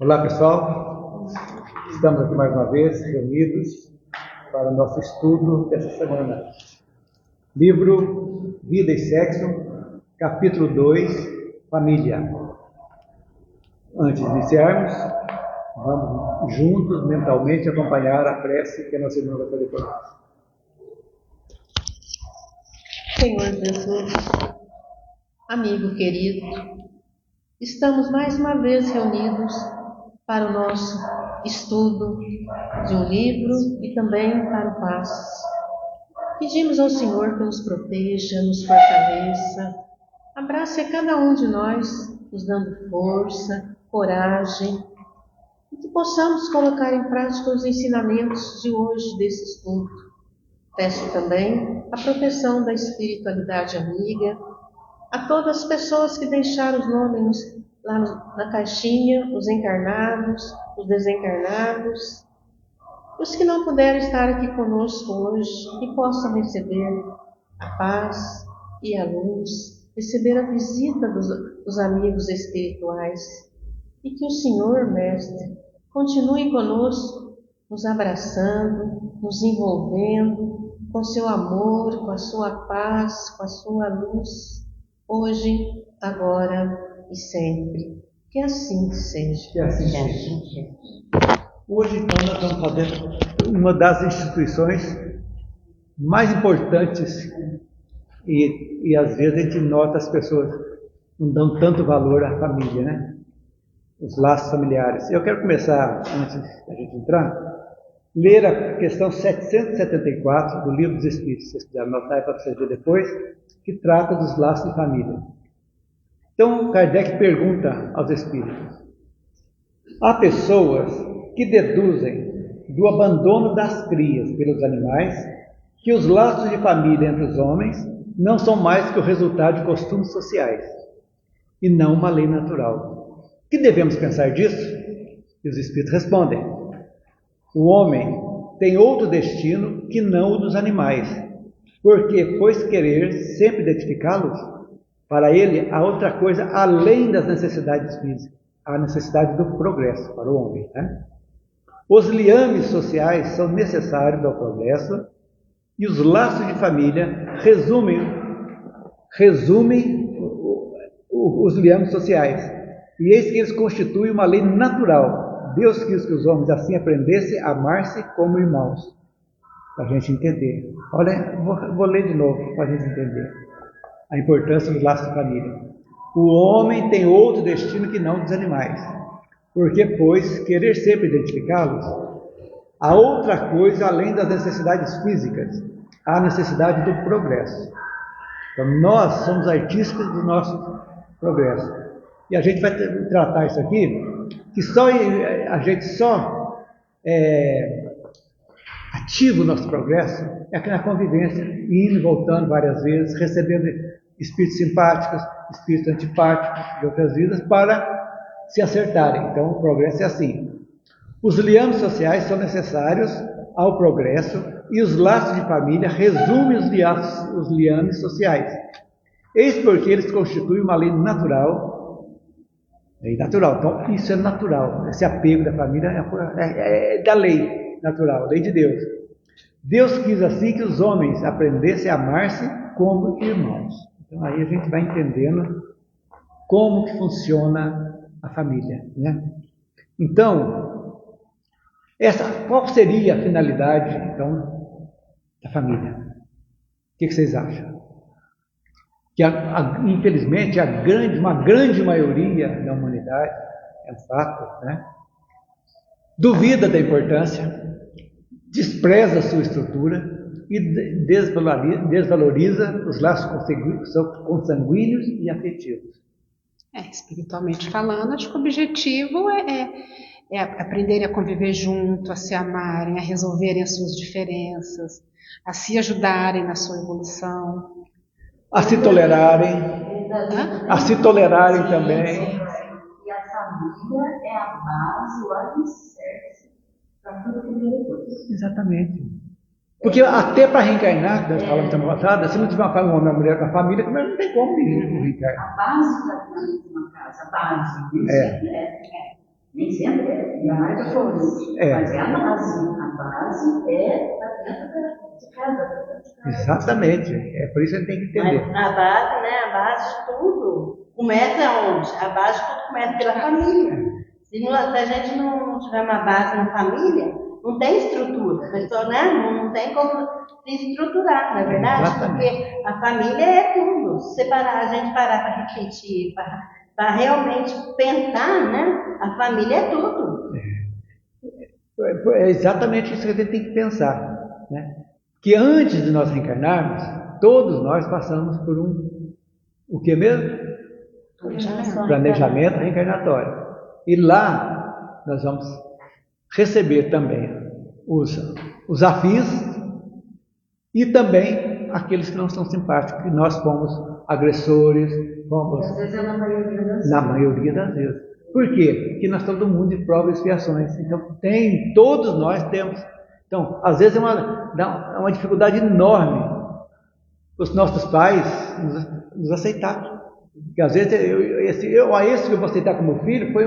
Olá pessoal, estamos aqui mais uma vez reunidos para o nosso estudo dessa semana. Livro Vida e Sexo, capítulo 2, Família. Antes de iniciarmos, vamos juntos mentalmente acompanhar a prece que a nossa irmã vai fazer por nós. Senhor Jesus, amigo querido, estamos mais uma vez reunidos para o nosso estudo de um livro e também para o passe. Pedimos ao Senhor que nos proteja, nos fortaleça, abrace a cada um de nós, nos dando força, coragem, e que possamos colocar em prática os ensinamentos de hoje desse estudo. Peço também a proteção da espiritualidade amiga, a todas as pessoas que deixaram os nomes lá na caixinha, os encarnados, os desencarnados, os que não puderam estar aqui conosco hoje, que possam receber a paz e a luz, receber a visita dos amigos espirituais, e que o Senhor, Mestre, continue conosco, nos abraçando, nos envolvendo com seu amor, com a sua paz, com a sua luz, hoje, agora e sempre. Que assim seja. Que assim seja. Hoje, então, nós vamos fazer uma das instituições mais importantes e às vezes a gente nota as pessoas não dão tanto valor à família, né? Os laços familiares. Eu quero começar, antes da gente entrar, ler a questão 774 do Livro dos Espíritos. Se vocês quiserem anotar para vocês verem depois, que trata dos laços de família. Então, Kardec pergunta aos espíritos: há pessoas que deduzem do abandono das crias pelos animais que os laços de família entre os homens não são mais que o resultado de costumes sociais e não uma lei natural. Que devemos pensar disso? E os espíritos respondem: o homem tem outro destino que não o dos animais, porque, pois querer sempre identificá-los, para ele há outra coisa além das necessidades físicas, a necessidade do progresso para o homem, né? Os liames sociais são necessários ao progresso e os laços de família resumem os liames sociais. E eis que eles constituem uma lei natural. Deus quis que os homens assim aprendessem a amar-se como irmãos. Para a gente entender. Olha, vou ler de novo para a gente entender a importância dos laços de família. O homem tem outro destino que não dos animais, porque, pois, querer sempre identificá-los, há outra coisa além das necessidades físicas, a necessidade do progresso. Então, nós somos artistas do nosso progresso. E a gente vai tratar isso aqui, que a gente só ativa o nosso progresso é aqui na convivência, indo e voltando várias vezes, recebendo espíritos simpáticos, espíritos antipáticos de outras vidas, para se acertarem. Então, o progresso é assim. Os liames sociais são necessários ao progresso e os laços de família resumem os liames sociais. Eis porque eles constituem uma lei natural. Lei natural. Então, isso é natural. Esse apego da família é da lei natural, lei de Deus. Deus quis assim que os homens aprendessem a amar-se como irmãos. Então, aí a gente vai entendendo como que funciona a família, né? Então, qual seria a finalidade, então, da família? O que vocês acham? Que, infelizmente, uma grande maioria da humanidade, é um fato, né? Duvida da importância, despreza a sua estrutura e desvaloriza os laços consanguíneos e afetivos. Espiritualmente falando, acho que o objetivo é aprenderem a conviver junto, a se amarem, a resolverem as suas diferenças, a se ajudarem na sua evolução. A se tolerarem também. E a família é a base, o alicerce para tudo que vem depois. Exatamente. Porque até para reencarnar, que nós falamos semana passada, se não tiver um homem e uma mulher com a família, não tem como reencarnar. A base da vida de uma casa, a base. Nem sempre é. E a mais força. Mas é a base. A base é para dentro de casa. Exatamente. É por isso que a gente tem que entender. Mas a base, né? A base de tudo começa onde? A base de tudo começa pela família. Se a gente não tiver uma base na família, não tem estrutura. A pessoa, né? Não tem como se estruturar, não é verdade? Exatamente. Porque a família é tudo. Se a gente parar para refletir, para realmente pensar, né? A família é tudo. É exatamente isso que a gente tem que pensar, né? Que antes de nós reencarnarmos, todos nós passamos por o que mesmo? Planejamento reencarnatório. E lá nós vamos receber também os afins e também aqueles que não são simpáticos, que nós fomos agressores, fomos... Às vezes é na maioria das vezes. Na maioria das vezes. Por quê? Porque nós estamos no mundo de provas e expiações. Então, todos nós temos. Então, às vezes é uma dificuldade enorme os nossos pais nos aceitarem. Porque às vezes, esse que eu vou aceitar como filho foi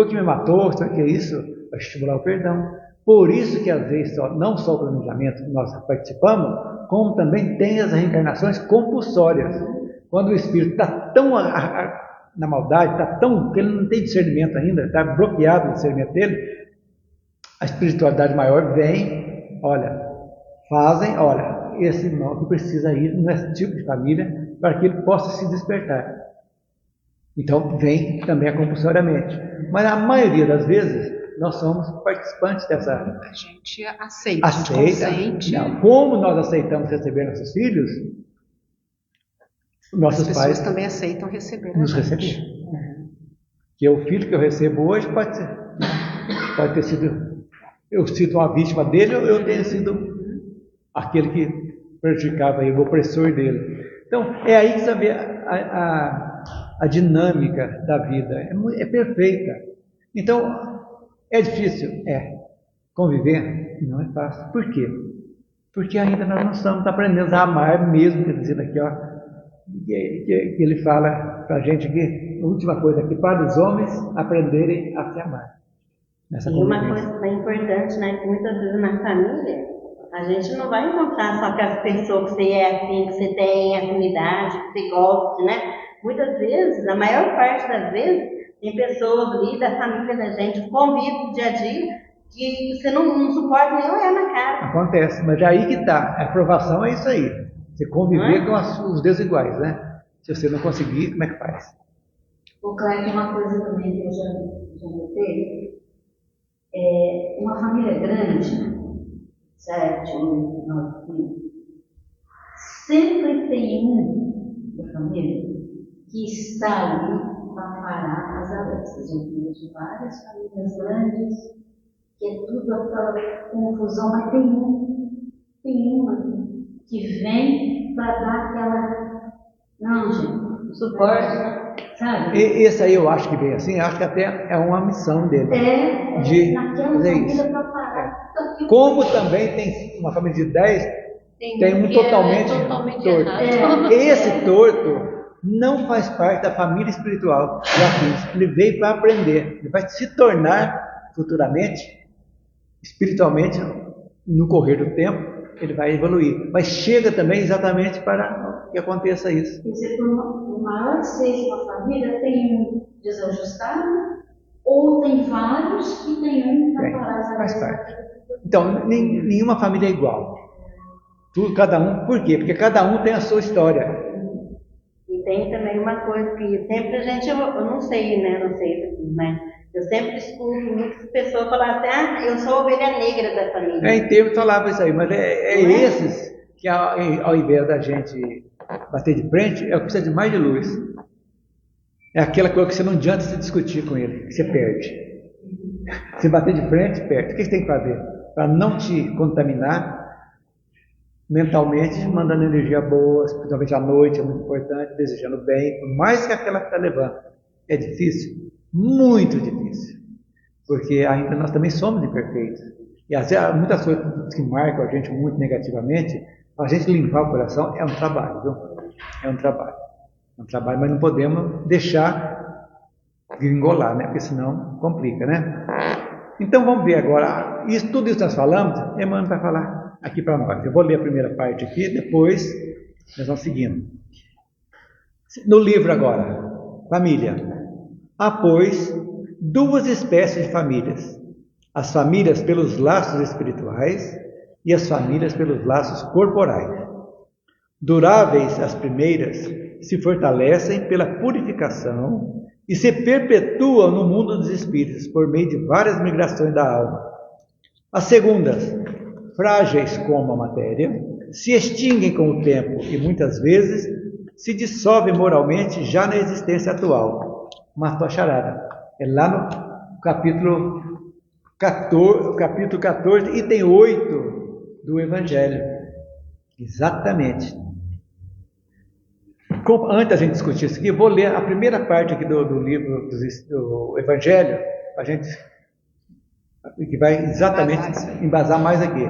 que me matou, sabe o que é isso? Vai estimular o perdão. Por isso que às vezes, não só o planejamento que nós participamos, como também tem as reencarnações compulsórias. Quando o espírito está tão na maldade, está tão que ele não tem discernimento ainda, está bloqueado o discernimento dele, a espiritualidade maior vem, esse irmão que precisa ir nesse tipo de família para que ele possa se despertar. Então vem também compulsoriamente. Mas a maioria das vezes nós somos participantes dessa. A gente aceita. Não, como nós aceitamos receber nossos filhos, nossos as pessoas pais também aceitam receber nos receber. Que o filho que eu recebo hoje pode ter sido eu sido uma vítima dele ou eu tenho sido aquele que prejudicava ele, o opressor dele. Então é aí que você vê a dinâmica da vida. É perfeita. Então é difícil? Conviver não é fácil. Por quê? Porque ainda nós não estamos aprendendo a amar mesmo, quer dizer, aqui, que ele fala para a gente aqui, a última coisa aqui, para os homens aprenderem a se amar. E uma coisa bem importante, né, que muitas vezes na família, a gente não vai encontrar só aquelas pessoas que você é assim, que você tem afinidade, que você gosta, né? Muitas vezes, a maior parte das vezes, tem pessoas ali da família da gente, convive no dia a dia, que você não suporta nem olhar na cara. Acontece, mas é aí que está. A aprovação é isso aí. Você conviver com os desiguais, né? Se você não conseguir, como é que faz? O Cleber, uma coisa também que eu já notei, uma família grande, 7, 8, 9 filhos, sempre tem um da família que está ali para parar as arestas. Eu conheço várias famílias grandes, que é tudo aquela confusão, mas tem uma que vem para dar aquela, não, gente, suporte, sabe? Esse aí eu acho que vem assim, acho que até é uma missão dele. De naquela fazer família isso. para parar. Como também tem uma família de 10, tem um que totalmente torto. errado. Esse torto não faz parte da família espiritual do afins. Ele veio para aprender. Ele vai se tornar futuramente, espiritualmente, no correr do tempo, ele vai evoluir. Mas chega também exatamente para que aconteça isso. Porque por maior que seja uma família, tem um desajustado, ou tem vários e tem um para parar as Faz arestas. parte. Então, nenhuma família é igual. Cada um, por quê? Porque cada um tem a sua história. E tem também uma coisa que sempre a gente, eu não sei, né? Não sei assim, mas eu sempre escuto muitas pessoas falar assim, eu sou a ovelha negra da família. Em termos falava isso aí, mas é esses que ao invés da gente bater de frente, é o que precisa de mais de luz. É aquela coisa que você não adianta se discutir com ele, que você perde. Se bater de frente, perde. O que você tem que fazer? Para não te contaminar mentalmente, mandando energia boa, principalmente à noite, é muito importante, desejando bem, por mais que aquela que está levando. É difícil? Muito difícil. Porque ainda nós também somos imperfeitos. E às vezes, muitas coisas que marcam a gente muito negativamente, a gente limpar o coração é um trabalho, viu? É um trabalho, mas não podemos deixar gringolar, né? Porque senão complica, né? Então vamos ver agora, tudo isso que nós falamos, Emmanuel vai falar aqui para nós. Eu vou ler a primeira parte aqui, depois nós vamos seguindo. No livro agora, família. Há, pois, duas espécies de famílias: as famílias pelos laços espirituais e as famílias pelos laços corporais. Duráveis as primeiras se fortalecem pela purificação e se perpetuam no mundo dos espíritos por meio de várias migrações da alma. As segundas, frágeis como a matéria, se extinguem com o tempo e muitas vezes se dissolvem moralmente já na existência atual. Matou a charada. É lá no capítulo 14, item 8 do Evangelho. Exatamente. Antes da gente discutir isso aqui, eu vou ler a primeira parte aqui do livro do Evangelho, a gente, que vai exatamente embasar mais aqui.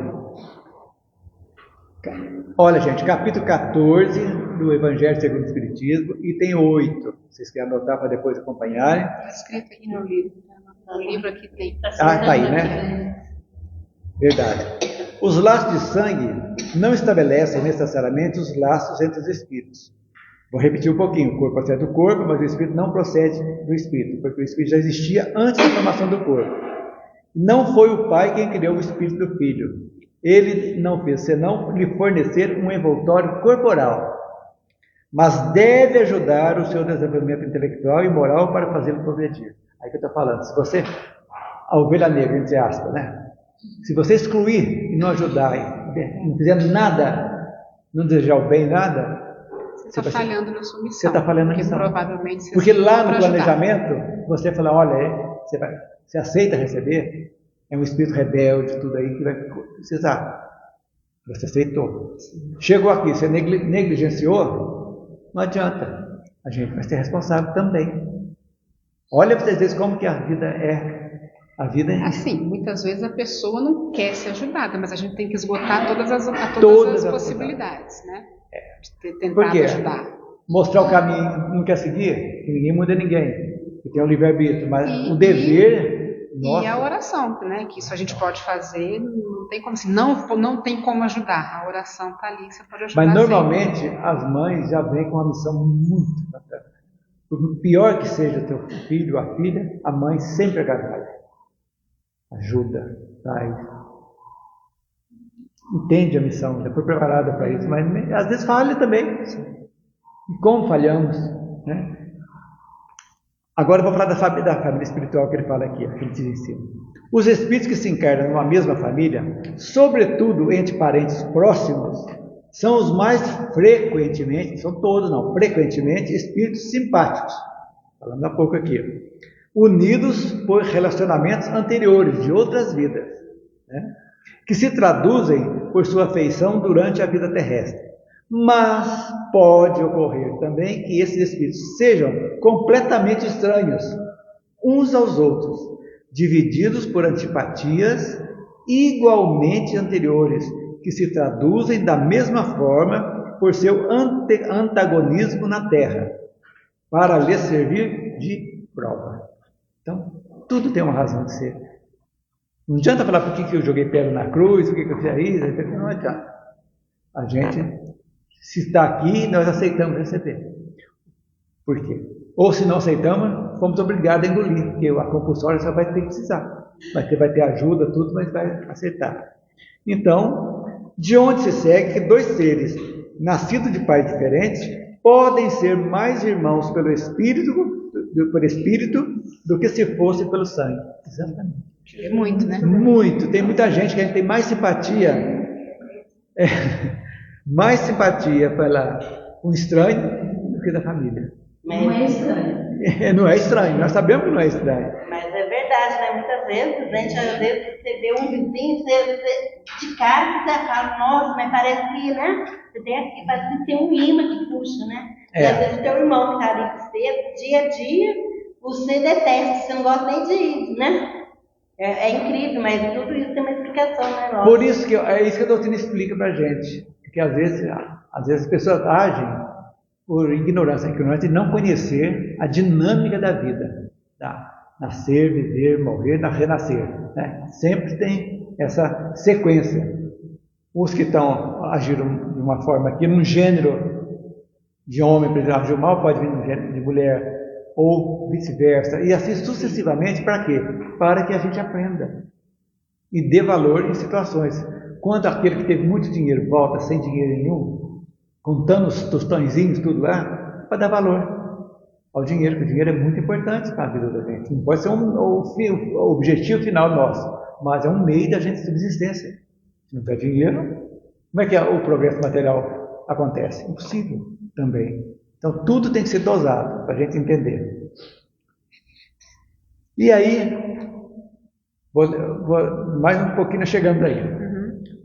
Olha, gente, capítulo 14 do Evangelho segundo o Espiritismo, item 8. Vocês querem anotar para depois acompanharem? Está escrito aqui no livro. No livro aqui tem. Está aí, né? Verdade. Os laços de sangue não estabelecem necessariamente os laços entre os espíritos. Vou repetir um pouquinho. O corpo procede do corpo, mas o espírito não procede do espírito, porque o espírito já existia antes da formação do corpo. Não foi o pai quem criou o espírito do filho. Ele não fez senão lhe fornecer um envoltório corporal, mas deve ajudar o seu desenvolvimento intelectual e moral para fazê-lo progredir. Aí que eu estou falando. Se você, a ovelha negra, entre aspas, né? Se você excluir e não ajudar, não fizer nada, não desejar o bem, nada, você está falhando na sua missão. Você está falhando na missão. Provavelmente porque lá no planejamento, você fala, olha, você aceita receber, é um espírito rebelde, tudo aí que vai precisar. Você aceitou. Chegou aqui, você negligenciou, não adianta. A gente vai ser responsável também. Olha para vocês verem como que a vida é. A vida é assim, muitas vezes a pessoa não quer ser ajudada, mas a gente tem que esgotar todas as possibilidades, né? De tentar ajudar. Mostrar o caminho, não quer seguir, que ninguém muda ninguém, que tem o livre-arbítrio, mas o dever nosso. E a oração, né? Que isso a gente pode fazer, não tem como assim, não tem como ajudar. A oração está ali, você pode ajudar. Mas normalmente sempre. As mães já vêm com uma missão muito bacana. Por pior que seja o teu filho ou a filha, a mãe sempre agradece. Ajuda, traz, entende a missão, já foi preparada para isso, mas às vezes falha também. E como falhamos, né? Agora eu vou falar da família espiritual que ele fala aqui, que ele diz em cima. Os espíritos que se encarnam numa mesma família, sobretudo entre parentes próximos, são os mais frequentemente, são todos não, frequentemente espíritos simpáticos, falando há pouco aqui, unidos por relacionamentos anteriores, de outras vidas, né? Que se traduzem por sua afeição durante a vida terrestre. Mas pode ocorrer também que esses espíritos sejam completamente estranhos uns aos outros, divididos por antipatias igualmente anteriores, que se traduzem da mesma forma por seu antagonismo na Terra, para lhes servir de prova. Então, tudo tem uma razão de ser. Não adianta falar por que eu joguei pedra na cruz, por que eu fiz isso, não adianta. A gente, se está aqui, nós aceitamos receber. Por quê? Ou se não aceitamos, fomos obrigados a engolir, porque a compulsória só vai ter que precisar. Vai ter ajuda, tudo, mas vai aceitar. Então, de onde se segue que dois seres, nascidos de pais diferentes, podem ser mais irmãos pelo espírito do que se fosse pelo sangue. Exatamente. Muito, né? Muito. Tem muita gente que a gente tem mais simpatia, pela um estranho do que da família. Não é estranho. Não é estranho, nós sabemos que não é estranho. Mas é verdade, né? Muitas vezes, às vezes você vê um vizinho, você de cara, você fala, nossa, mas parece que, né? Você tem aqui, parece que tem um imã que puxa, né? E às vezes o teu irmão que está ali com você, dia a dia, você detesta, você não gosta nem de ir, né? É incrível, mas tudo isso tem uma explicação, né? Nossa. Por isso que é isso que a doutrina explica pra gente. Porque às vezes as pessoas agem por ignorância e não conhecer a dinâmica da vida. Nascer, viver, morrer, renascer. Né? Sempre tem essa sequência. Os que agiram de uma forma aqui, num gênero de homem, por exemplo, agir mal, pode vir num gênero de mulher, ou vice-versa. E assim sucessivamente, para quê? Para que a gente aprenda e dê valor em situações. Quando aquele que teve muito dinheiro volta sem dinheiro nenhum, contando os tostõezinhos, tudo lá, para dar valor ao dinheiro, porque o dinheiro é muito importante para a vida da gente. Não pode ser o objetivo final nosso, mas é um meio da gente de subsistência. Se não tiver dinheiro, como é que o progresso material acontece? Impossível também. Então, tudo tem que ser dosado para a gente entender. E aí, vou mais um pouquinho chegando aí.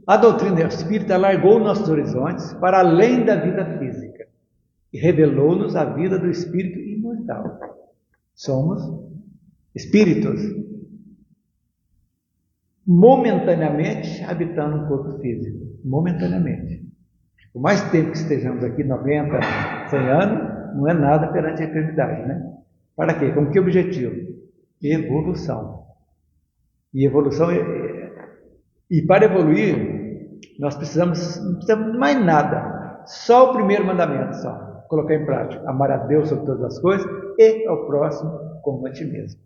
A doutrina espírita alargou nossos horizontes para além da vida física e revelou-nos a vida do espírito imortal. Somos espíritos momentaneamente habitando um corpo físico. Momentaneamente. Por mais tempo que estejamos aqui, 90, 100 anos, não é nada perante a eternidade, né? Para quê? Com que objetivo? Evolução. E evolução e para evoluir, nós não precisamos de mais nada. Só o primeiro mandamento, só. Colocar em prática. Amar a Deus sobre todas as coisas e ao próximo como a ti mesmo.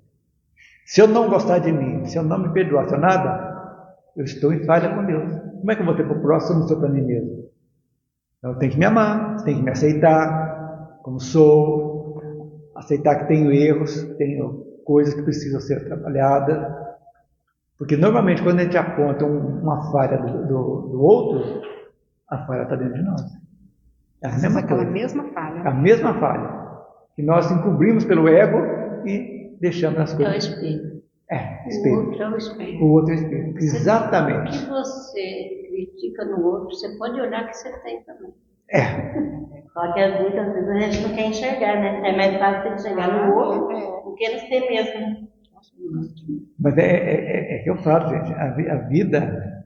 Se eu não gostar de mim, se eu não me perdoar, se eu nada, eu estou em falha com Deus. Como é que eu vou ter para o próximo se eu não sou para mim mesmo? Então eu tenho que me amar, tenho que me aceitar como sou, aceitar que tenho erros, tenho coisas que precisam ser trabalhadas. Porque normalmente quando a gente aponta uma falha do outro, a falha está dentro de nós. É a mesma aquela coisa. mesma falha. A mesma falha. Que nós encobrimos pelo ego e deixamos as É o coisas. espelho. Espelho. O outro é o espelho. O outro é espelho. Exatamente. O que você critica no outro, você pode olhar que você tem também. Só que muitas vezes a gente não quer enxergar, né? É mais fácil você enxergar no outro do que no você mesmo. Mas é que eu falo, gente, a vida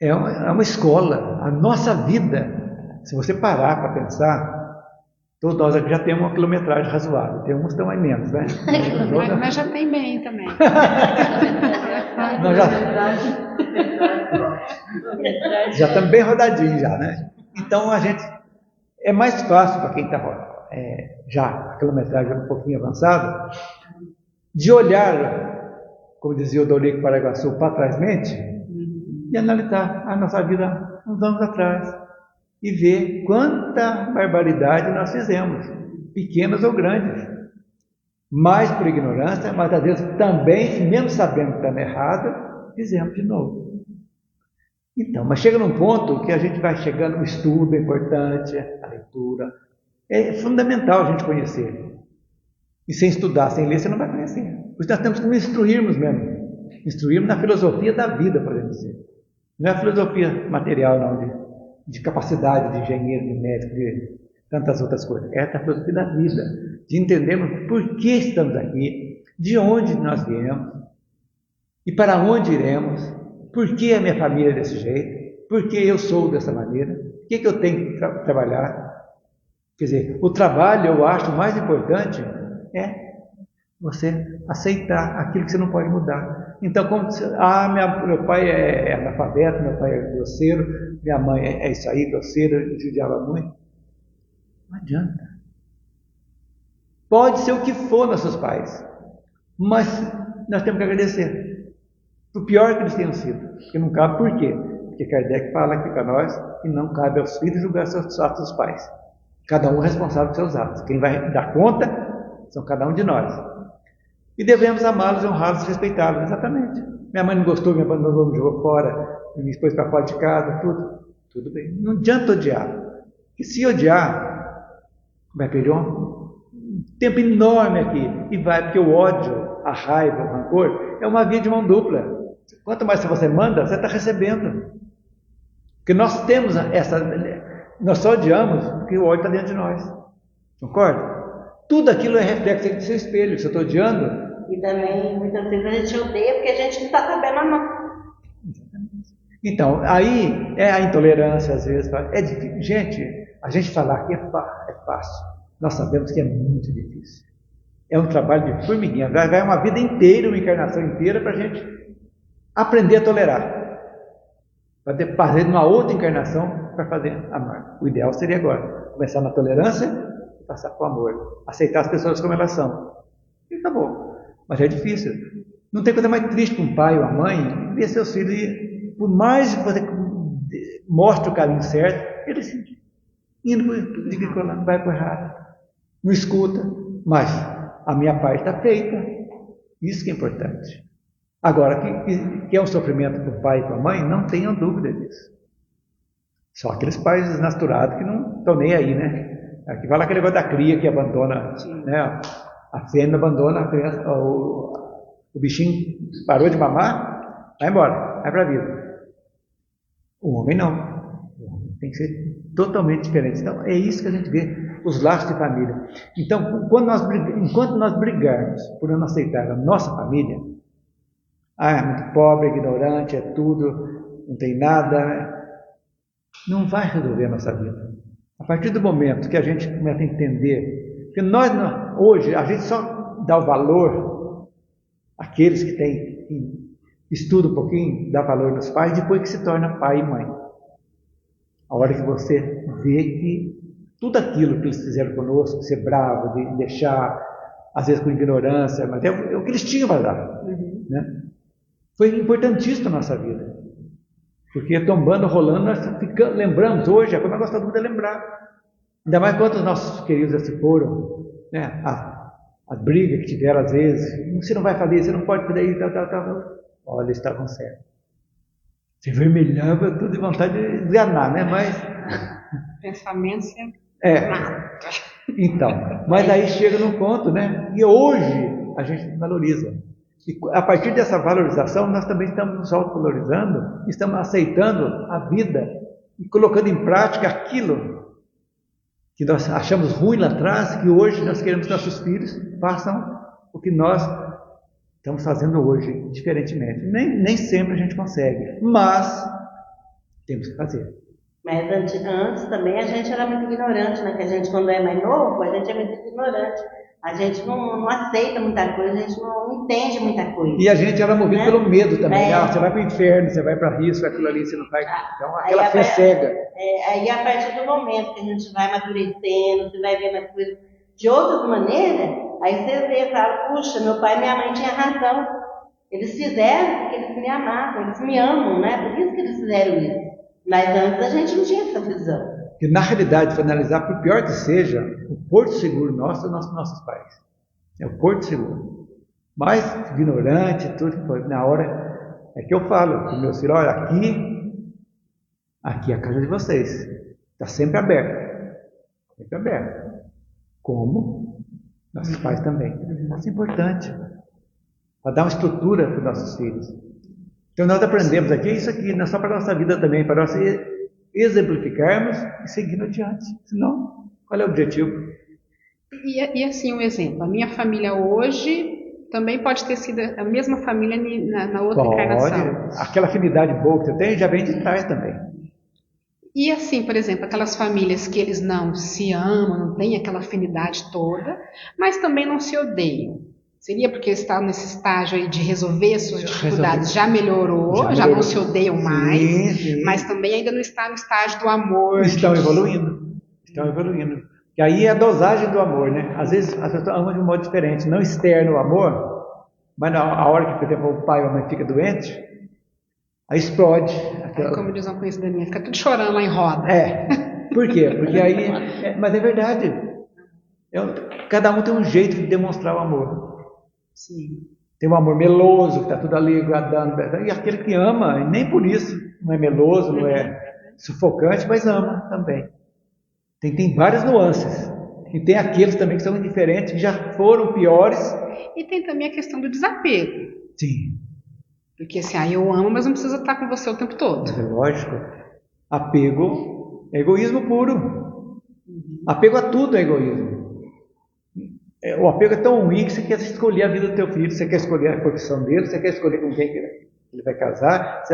é uma escola. A nossa vida, se você parar para pensar, todos nós aqui já temos uma quilometragem razoável. Tem uns que estão mais menos, né? Mas já tem bem também. Nós já estamos bem rodadinhos já, né? Então a gente é mais fácil para quem está já a quilometragem um pouquinho avançada, de olhar, como dizia o Dorico Paraguaçu, para trás-mente e analisar a nossa vida uns anos atrás e ver quanta barbaridade nós fizemos, pequenas ou grandes, mais por ignorância, mas às vezes também, mesmo sabendo que estamos errados, fizemos de novo. Então, mas chega num ponto que a gente vai chegando, o estudo é importante, a leitura, é fundamental a gente conhecer. E sem estudar, sem ler, você não vai conhecer. Por isso nós temos que nos instruirmos mesmo. Instruirmos na filosofia da vida, podemos dizer. Não é a filosofia material, não, de capacidade de engenheiro, de médico, de tantas outras coisas. É a filosofia da vida, de entendermos por que estamos aqui, de onde nós viemos e para onde iremos, por que a minha família é desse jeito, por que eu sou dessa maneira, o que eu tenho que trabalhar. Quer dizer, o trabalho, eu acho, o mais importante é você aceitar aquilo que você não pode mudar. Então, como meu pai é analfabeto, meu pai é grosseiro, minha mãe é isso aí, grosseira, judiava muito. Não adianta. Pode ser o que for nossos pais, mas nós temos que agradecer. Por pior que eles tenham sido. Porque não cabe por quê? Porque Kardec fala aqui para nós que não cabe aos filhos julgar seus atos dos pais. Cada um é responsável por seus atos. Quem vai dar conta são cada um de nós. E devemos amá-los, honrá-los e respeitá-los. Exatamente. Minha mãe não gostou, me abandonou, me jogou fora, me expôs para fora de casa, tudo bem. Não adianta odiar. Porque se odiar, vai perder um tempo enorme aqui. E vai, porque o ódio, a raiva, o rancor, é uma via de mão dupla. Quanto mais você manda, você está recebendo. Porque nós temos nós só odiamos porque o ódio está dentro de nós. Concorda? Tudo aquilo é reflexo do seu espelho. Se eu estou odiando... E também, muitas vezes, a gente odeia porque a gente não está sabendo amar. Então, aí é a intolerância, às vezes. É difícil. Gente, a gente falar aqui é fácil. Nós sabemos que é muito difícil. É um trabalho de formiguinha. Vai uma vida inteira, uma encarnação inteira, para a gente aprender a tolerar. Para fazer uma outra encarnação para fazer amar. O ideal seria agora começar na tolerância e passar para o amor. Aceitar as pessoas como elas são. E tá bom. Mas é difícil. Não tem coisa mais triste para um pai ou uma mãe ver seus filhos, e, por mais que você mostre o caminho certo, eles indo por lá, vai por errado. Não escuta, mas a minha parte está feita. Isso que é importante. Agora, que é um sofrimento para o pai e para a mãe, não tenham dúvida disso. Só aqueles pais desnaturados que não estão nem aí, né? Aqui fala aquele negócio da cria que abandona, né? A fêmea abandona a criança, o bichinho parou de mamar, vai embora, vai para a vida. O homem não. O homem tem que ser totalmente diferente. Então, é isso que a gente vê, os laços de família. Então, enquanto nós brigarmos por não aceitar a nossa família, é muito pobre, ignorante, é tudo, não tem nada, não vai resolver a nossa vida. A partir do momento que a gente começa a entender, que hoje, a gente só dá o valor àqueles que estudam um pouquinho, dá valor nos pais, depois que se torna pai e mãe. A hora que você vê que tudo aquilo que eles fizeram conosco, de ser bravo, de deixar, às vezes com ignorância, mas é o que eles tinham para dar, né? Foi importantíssimo na nossa vida. Porque tombando, rolando, nós lembramos hoje, a coisa mais gostosa é lembrar. Ainda mais quando os nossos queridos já se foram, né? As brigas que tiveram às vezes, você não vai fazer, você não pode fazer isso, tal. Olha, eles estavam certos. Se vermelhava, tudo de vontade de enganar, né? Mas... pensamento sempre... Então, mas aí chega num ponto, né? E hoje a gente valoriza. E a partir dessa valorização, nós também estamos nos autovalorizando, estamos aceitando a vida e colocando em prática aquilo que nós achamos ruim lá atrás, que hoje nós queremos que nossos filhos façam o que nós estamos fazendo hoje, diferentemente. Nem sempre a gente consegue, mas temos que fazer. Mas antes também a gente era muito ignorante, né? Que a gente, quando é mais novo, a gente é muito ignorante. A gente não aceita muita coisa, a gente não entende muita coisa. E a gente era movido, né? Pelo medo também. É. Você vai para o inferno, você vai para isso, aquilo ali, você não vai. Então, aquela fé cega. Aí, a partir do momento que a gente vai amadurecendo, você vai vendo as coisas de outras maneiras, aí você vê e fala, puxa, meu pai e minha mãe tinham razão. Eles fizeram porque eles me amavam, eles me amam, né? Por isso que eles fizeram isso. Mas antes a gente não tinha essa visão. E na realidade, para analisar, por pior que seja, o porto seguro nosso é nossos pais. É o porto seguro. Mais ignorante, tudo que foi. Na hora é que eu falo para os meus filhos, olha, aqui é a casa de vocês. Está sempre aberta. Sempre aberta. Como nossos pais também. Isso é importante. Para dar uma estrutura para os nossos filhos. Então nós aprendemos aqui, isso aqui, não é só para a nossa vida também, para nós exemplificarmos e seguindo adiante. Senão, qual é o objetivo? E assim, um exemplo. A minha família hoje também pode ter sido a mesma família na outra encarnação. Aquela afinidade boa que você tem já vem de trás também. E assim, por exemplo, aquelas famílias que eles não se amam, não têm aquela afinidade toda, mas também não se odeiam. Seria porque está nesse estágio aí de resolver as suas dificuldades, já melhorou, já não se odeiam mais, sim. Mas também ainda não está no estágio do amor. Estão evoluindo. E aí é a dosagem do amor, né? Às vezes as pessoas amam de um modo diferente, não externo o amor, mas na hora que, por exemplo, o pai ou a mãe fica doente, aí explode. Como diz uma conhecida minha, fica tudo chorando lá em roda. Por quê? Porque aí... mas é verdade. Cada um tem um jeito de demonstrar o amor. Sim. Tem um amor meloso, que está tudo ali agradando. E aquele que ama, e nem por isso, não é meloso, não é sufocante, mas ama também. Tem várias nuances. E tem aqueles também que são indiferentes, que já foram piores. E tem também a questão do desapego. Sim. Porque assim, eu amo, mas não precisa estar com você o tempo todo. É lógico. Apego é egoísmo puro. Apego a tudo é egoísmo. O apego é tão ruim que você quer escolher a vida do teu filho, você quer escolher a profissão dele, você quer escolher com quem ele vai casar,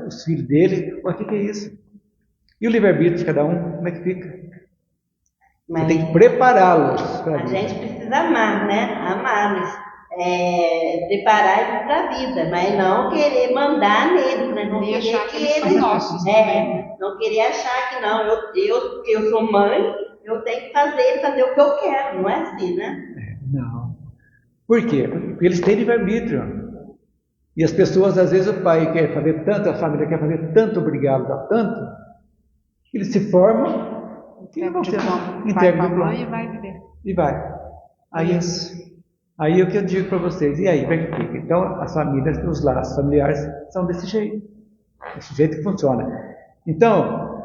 os filhos dele, o que é isso? E o livre-arbítrio de cada um, como é que fica? Você tem que prepará-los para a A vida. gente precisa amar, né? Amá-los. Preparar eles para a vida, mas não querer mandar neles, né? Não Nem querer achar que eles são nossos também. não querer achar que não, eu sou mãe, eu tenho que fazer o que eu quero, não é assim, né? Não. Por quê? Porque eles têm livre-arbítrio. E as pessoas, às vezes, o pai quer fazer tanto, a família quer fazer tanto, obrigado, dá tanto, que eles se formam, e não vão ser, Vai entregam para o a diploma. mãe e vai viver. E vai. Aí é o que eu digo para vocês. E aí, como é que fica? Então, as famílias, os laços familiares são desse jeito. Desse jeito que funciona. Então,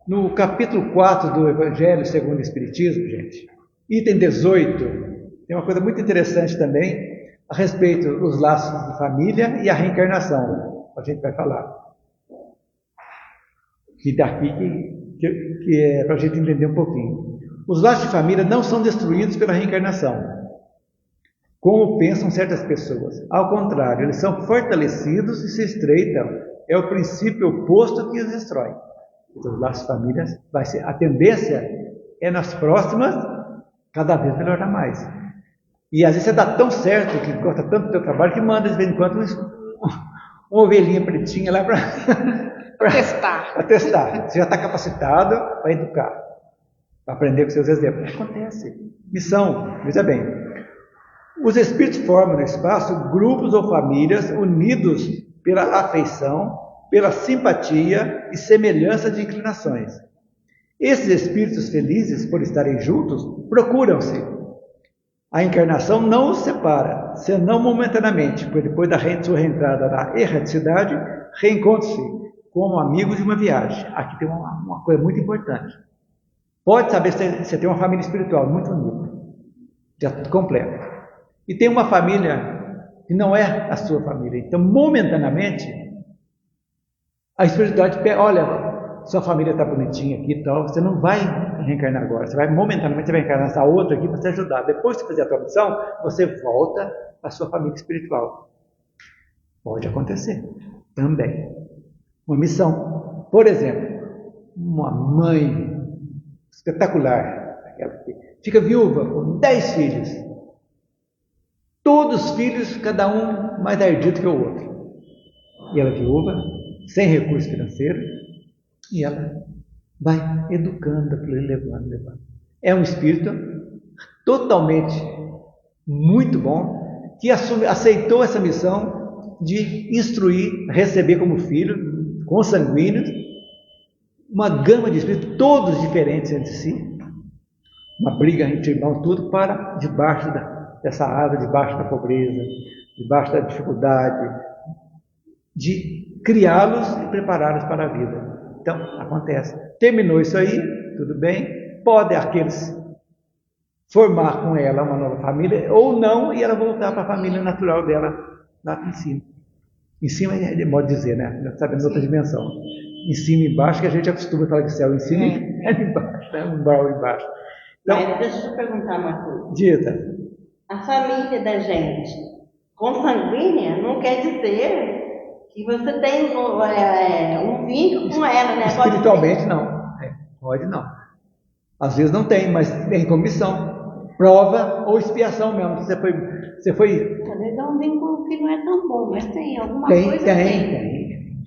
no capítulo 4 do Evangelho segundo o Espiritismo, gente, item 18, tem uma coisa muito interessante também a respeito dos laços de família e a reencarnação. A gente vai falar. Que está aqui, que é para a gente entender um pouquinho. Os laços de família não são destruídos pela reencarnação, como pensam certas pessoas. Ao contrário, eles são fortalecidos e se estreitam. É o princípio oposto que os destrói. Então, os laços de família, a tendência é nas próximas, cada vez melhorar mais. E às vezes você dá tão certo, que gosta tanto do teu trabalho, que manda de vez em quando uma ovelhinha pretinha lá para testar. Você já está capacitado para educar, para aprender com seus exemplos. Acontece. Missão, veja bem. Os espíritos formam no espaço grupos ou famílias unidos pela afeição, pela simpatia e semelhança de inclinações. Esses espíritos felizes por estarem juntos procuram-se. A encarnação não os separa, senão momentaneamente, pois depois da sua reentrada na erraticidade, reencontram-se como amigos de uma viagem. Aqui tem uma coisa muito importante. Pode saber se você tem uma família espiritual muito unida, já completa. E tem uma família que não é a sua família. Então, momentaneamente, a espiritualidade pega, olha, sua família está bonitinha aqui e tal, você não vai reencarnar agora, momentaneamente você vai encarnar essa outra aqui para te ajudar. Depois que você fizer a tua missão, você volta à sua família espiritual. Pode acontecer também. Uma missão. Por exemplo, uma mãe espetacular, aquela que fica viúva com 10 filhos. Todos os filhos, cada um mais ardido que o outro. E ela é viúva, sem recurso financeiro, e ela vai educando, levando. É um espírito totalmente muito bom, que aceitou essa missão de instruir, receber como filho, consanguíneos, uma gama de espíritos, todos diferentes entre si, uma briga entre irmãos, tudo para debaixo dessa asa, debaixo da pobreza, debaixo da dificuldade, de criá-los e prepará-los para a vida. Então, acontece. Terminou isso aí, tudo bem, pode aqueles formar com ela uma nova família, ou não, e ela voltar para a família natural dela, lá em cima. Em cima é de modo de dizer, né? Sabendo outra dimensão. Em cima e embaixo, que a gente acostuma falar de céu em cima e embaixo, né? Um umbral embaixo. Então, Mas deixa eu perguntar uma coisa. Dita. A família da gente consanguínea não quer dizer que você tem um vínculo com ela, né? Espiritualmente não. Pode não. Às vezes não tem, mas tem comissão, prova ou expiação mesmo. Você foi. Às vezes é um vínculo que não é tão bom, mas tem alguma coisa. Tem.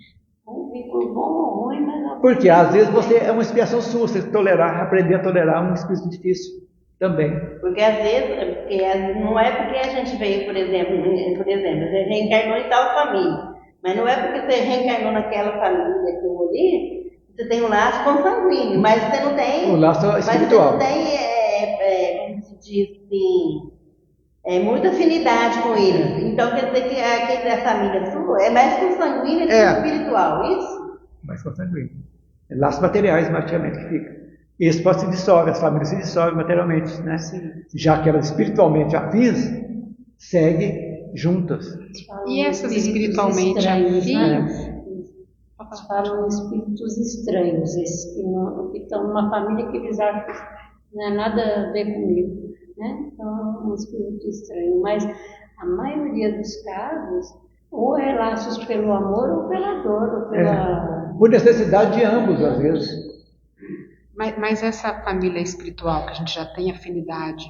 Um vínculo bom ou ruim, mas. Porque às vezes é uma expiação sua, você aprender a tolerar um espírito difícil também. Porque às vezes, não é porque a gente veio, por exemplo, você reencarnou em tal família, mas não é porque você reencarnou naquela família que eu ali, você tem um laço consanguíneo, mas você não tem. Um laço espiritual. Mas você não tem, como se diz assim, muita afinidade com eles. Então quer dizer que aquele da família sua é mais consanguíneo do que espiritual, isso? Mais consanguíneo. É laços materiais, praticamente, que fica. E esse pode se dissolver, as famílias se dissolvem materialmente, né? Sim. Já que elas espiritualmente afins, seguem juntas. E essas espiritualmente afins? Eles falam espíritos estranhos, esses que estão numa família que eles acham que não é nada a ver comigo, né? Então é um espírito estranho, mas a maioria dos casos, ou é laços pelo amor ou pela dor, ou pela... Por necessidade de ambos, às vezes. Mas essa família espiritual que a gente já tem afinidade,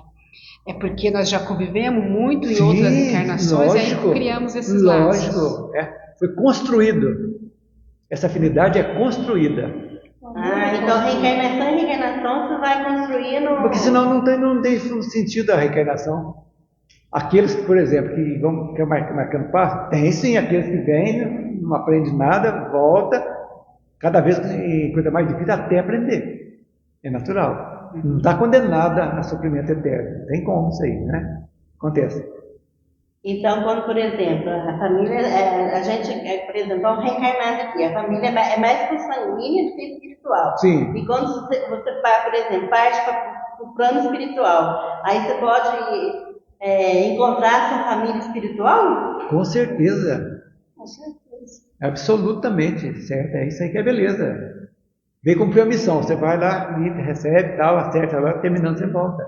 é porque nós já convivemos muito em outras encarnações e aí criamos esses laços. Lógico, foi construído. Essa afinidade é construída. Então reencarnação em reencarnação você vai construindo... Porque senão não tem sentido a reencarnação. Aqueles, por exemplo, que vão marcando passo, tem sim aqueles que vêm, não aprendem nada, volta, cada vez coisa mais difícil até aprender. É natural. Não está condenada a sofrimento eterno. Tem como isso aí, né? Acontece. Então, quando, por exemplo, a família, a gente, por exemplo, vamos reencarnar aqui, a família é mais consanguínea do que espiritual. Sim. E quando você por exemplo, parte para o plano espiritual, aí você pode encontrar sua família espiritual? Com certeza. Com certeza. Absolutamente, certo? É isso aí que é beleza. Vem cumprir a missão, você vai lá, recebe, tal, acerta lá, terminando, você volta.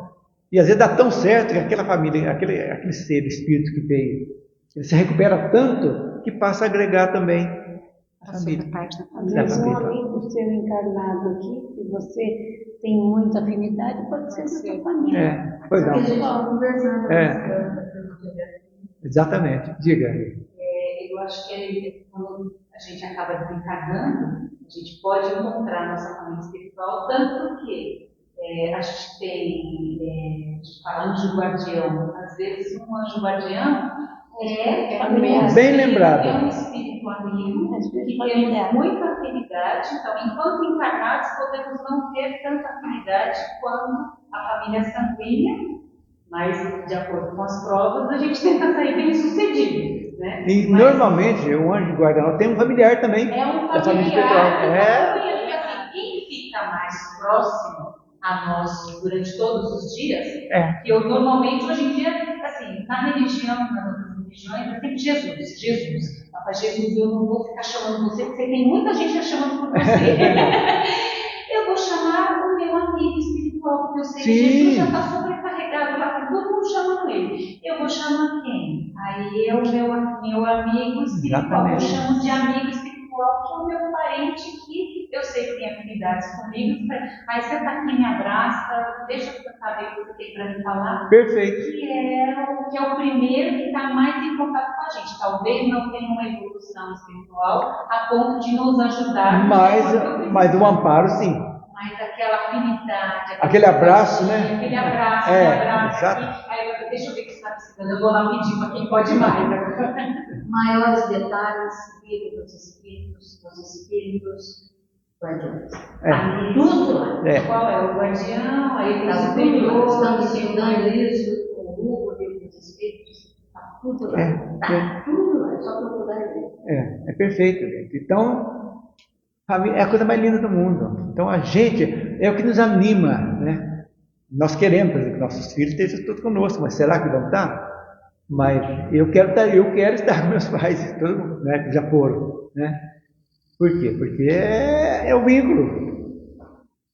E às vezes dá tão certo que aquela família, aquele ser, espírito que veio, ele se recupera tanto que passa a agregar também a família. Mas um amigo seu encarnado aqui, que você tem muita afinidade, pode ser da sua família. Pois não. A gente estava conversando. Exatamente. Diga. Eu acho que quando a gente acaba desencarnando, a gente pode encontrar nossa família espiritual, tanto que a gente tem, falando de guardião, às vezes um anjo guardião bem lembrado. É um espírito amigo, que temos muita afinidade, então enquanto encarnados podemos não ter tanta afinidade quanto a família sanguínea, mas de acordo com as provas a gente tenta sair bem sucedido. Né? E normalmente o anjo guardião tem um familiar também. É um da família espiritual. Assim, quem fica mais próximo a nós durante todos os dias, que eu normalmente hoje em dia, assim, na religião, nas outras religiões, é sempre Jesus. Mas Jesus, eu não vou ficar chamando você, porque tem muita gente já chamando por você. Eu vou chamar o meu amigo espiritual, porque eu sei que Jesus já está sobrecarregado lá, todo mundo chamando ele. Eu vou chamar quem? Aí é o meu amigo espiritual. Eu chamo de amigo espiritual, que é o meu parente que eu sei que tem afinidades comigo, mas você está aqui, me abraça, deixa eu saber o que você tem para me falar. Perfeito. Que é o primeiro que está mais em contato com a gente. Talvez não tenha uma evolução espiritual a ponto de nos ajudar. Mas o amparo, sim. Mas aquela afinidade. Aquele abraço, né? Aquele abraço, exato. Aí deixa eu ver o que você está precisando. Eu vou lá pedir para quem pode mais. Maiores detalhes, vida dos espíritos, guardiões. Tudo lá. Qual é o guardião? Aí tem o superior. Estamos superior. estudando isso com o Hugo, livro dos espíritos. Está tudo lá. Está tudo lá. É só procurar ver. É perfeito, gente. Então, é a coisa mais linda do mundo. Então, a gente, é o que nos anima, né? Nós queremos, por exemplo, que nossos filhos estejam todos conosco, mas será que vão estar? Mas eu quero estar com meus pais, todo mundo, né, que já foram, né? Por quê? Porque é o vínculo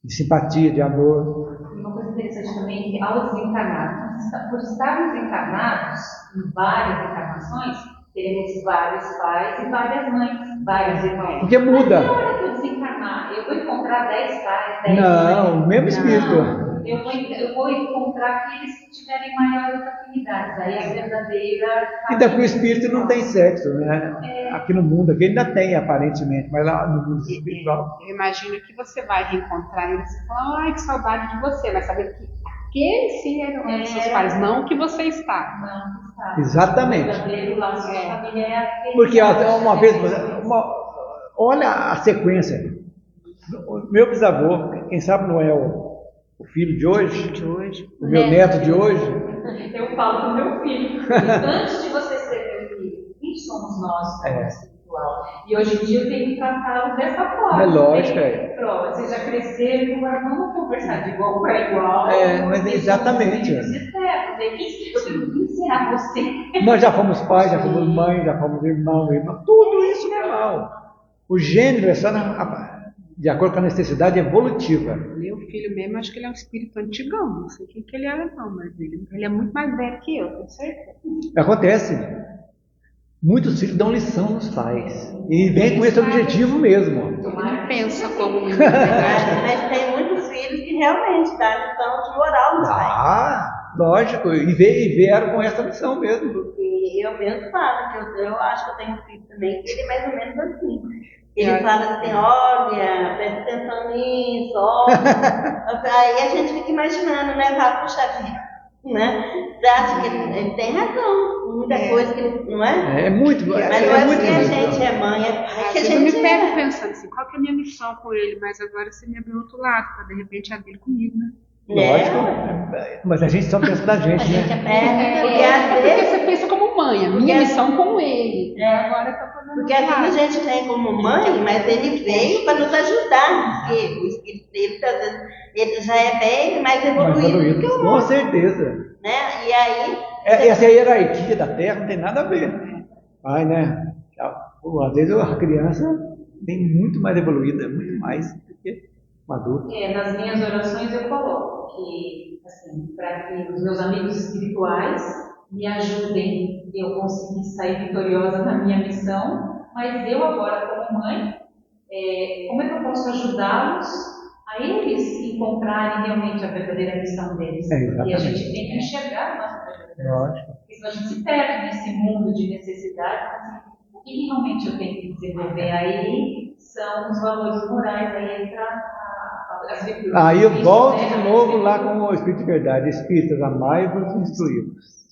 de simpatia, de amor. Uma coisa interessante também é que ao desencarnar, por estarmos encarnados em várias encarnações, teremos vários pais e várias mães, vários irmãos. Porque muda. Mas na hora que eu desencarnar, eu vou encontrar 10 pais, 10 mães. Não, o mesmo espírito. Eu vou encontrar aqueles que tiverem maiores afinidades. Aí a verdadeira. Ainda que o espírito não tem sexo, né? Aqui no mundo, aqui ainda tem aparentemente, mas lá no mundo espiritual. Eu imagino que você vai reencontrar eles e falar, ai, que saudade de você, mas saber que aqueles sim eram seus pais, não que você está. Não, está. Exatamente. O verdadeiro laço de família é aquele. Porque uma vez, olha a sequência. O meu bisavô, quem sabe não é o filho de hoje, o meu neto de hoje. Eu falo para o meu filho, antes de você ser meu filho, quem somos nós como espiritual? E hoje em dia eu tenho que tratá-lo dessa forma. É lógico, Pronto, vocês já cresceram, agora vamos conversar de igual para igual. Mas exatamente. Quem será você? Nós já fomos pais, já fomos mães, já fomos irmão, tudo isso é normal. O gênero é só de acordo com a necessidade evolutiva. Meu filho mesmo, acho que ele é um espírito antigão, não sei quem que ele era não, mas ele é muito mais velho que eu, tenho certeza. Acontece. Muitos filhos dão lição nos pais. E vem com esse objetivo mesmo. Ele não pensa como Mas tem muitos filhos que realmente dá lição de moral nos pais. Ah, lógico, e vieram com essa missão mesmo. E eu mesmo falo, que eu acho que eu tenho um filho também, que ele é mais ou menos assim. Ele fala assim, olha, presta atenção nisso, olha. Aí a gente fica imaginando, né? Fala, puxa vida, né? Você acha que ele tem razão, muita coisa que ele, não é? É muito, Mas é não é muito porque a isso. gente é mãe, é pai Às que a vezes eu me gente pego é. pensando assim, qual que é a minha missão com ele? Mas agora você me abriu outro lado, para de repente a dele comigo, né? Lógico, mas a gente só pensa da gente, A gente né? aprende Porque É às porque vezes, você pensa como mãe, a minha missão com ele. Agora eu tô fazendo porque outro às vezes lado. a gente tem como mãe, mas ele veio para nos ajudar, porque o espírito dele, às vezes, ele já é bem mais Mais evoluído do que o com nosso, certeza. né? E aí, Essa hierarquia da Terra não tem nada a ver. Ai, né? Às vezes a criança tem muito mais evoluída, muito mais do que um adulto. Nas minhas orações eu coloco que, assim, para que os meus amigos espirituais me ajudem eu conseguir sair vitoriosa na minha missão, mas eu agora como mãe, como é que eu posso ajudá-los a eles encontrarem realmente a verdadeira missão deles? Exatamente. E a gente tem que enxergar a nossa verdadeira missão. Lógico. Porque senão a gente se perde nesse mundo de necessidade, assim, o que realmente eu tenho que desenvolver aí são os valores morais, aí entra as virtudes. Aí eu Isso, volto né? de novo lá com o Espírito de Verdade. Espíritas, amai-vos e instruí-vos.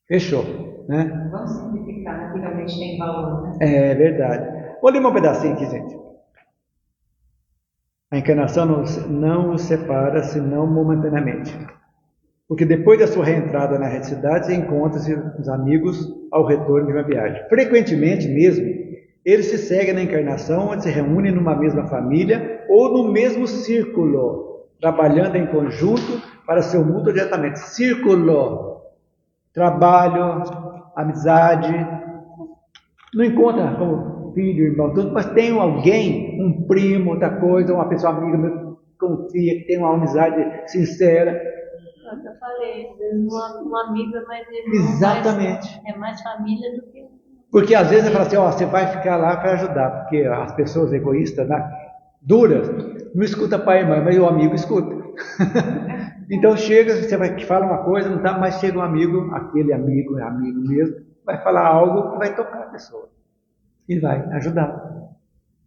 Fechou, né? Vamos simplificar, que realmente tem valor, né? É verdade. Vou ler um pedacinho aqui, gente. A encarnação não os separa, senão momentaneamente. Porque depois da sua reentrada na cidade, encontra-se os amigos ao retorno de uma viagem. Frequentemente mesmo, eles se seguem na encarnação, onde se reúnem numa mesma família ou no mesmo círculo, trabalhando em conjunto para seu mútuo diretamente. Círculo, trabalho, amizade. Não encontra como filho, irmão, tudo, mas tem alguém, um primo, outra coisa, uma pessoa amiga, que confia, que tem uma amizade sincera. Eu falei, às vezes um amigo é mais irmão, Exatamente. é mais família do que. Porque às vezes você fala assim, ó, você vai ficar lá para ajudar, porque as pessoas egoístas, né, duras, não escuta pai e mãe, mas o amigo escuta. Então chega, você vai fala uma coisa, não tá, mas chega um amigo, aquele amigo é amigo mesmo, vai falar algo que vai tocar a pessoa e vai ajudar.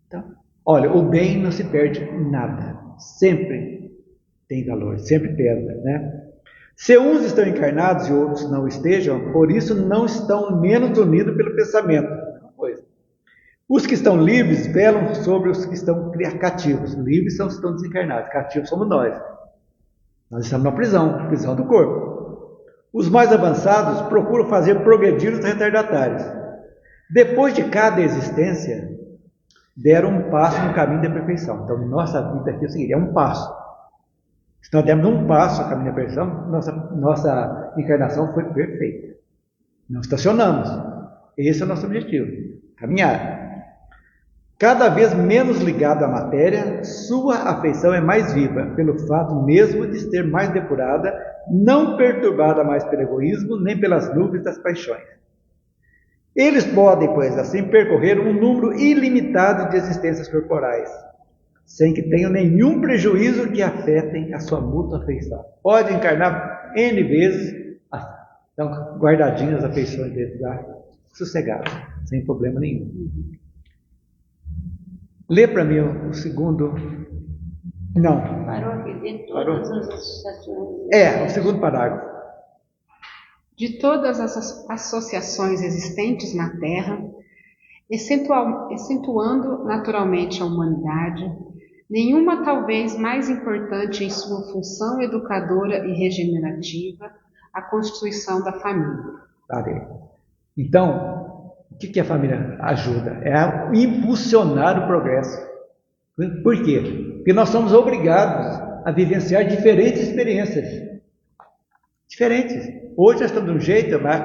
Então, olha, o bem não se perde em nada, sempre tem valor, sempre pesa, né? Se uns estão encarnados e outros não estejam, por isso não estão menos unidos pelo pensamento. Os que estão livres velam sobre os que estão cativos. Livres são os que estão desencarnados, cativos somos nós. Nós estamos na prisão do corpo. Os mais avançados procuram fazer progredir os retardatários. Depois de cada existência, deram um passo no caminho da perfeição. Então, nossa vida aqui é o seguinte, é um passo. Se nós demos um passo no caminho da perfeição, nossa encarnação foi perfeita. Não estacionamos. Esse é o nosso objetivo, caminhar. Cada vez menos ligado à matéria, sua afeição é mais viva, pelo fato mesmo de ser mais depurada, não perturbada mais pelo egoísmo, nem pelas nuvens das paixões. Eles podem, pois assim, percorrer um número ilimitado de existências corporais, sem que tenham nenhum prejuízo que afetem a sua mútua afeição. Pode encarnar N vezes, então, guardadinhas as afeições deles lá, sossegados, sem problema nenhum. Lê para mim o segundo. Não. Parou aqui, de todas as associações. O segundo parágrafo. De todas as associações existentes na Terra, excetuando naturalmente a humanidade, nenhuma talvez mais importante em sua função educadora e regenerativa, a constituição da família. Então, o que a família ajuda? É a impulsionar o progresso. Por quê? Porque nós somos obrigados a vivenciar diferentes experiências. Diferentes. Hoje nós estamos de um jeito, mas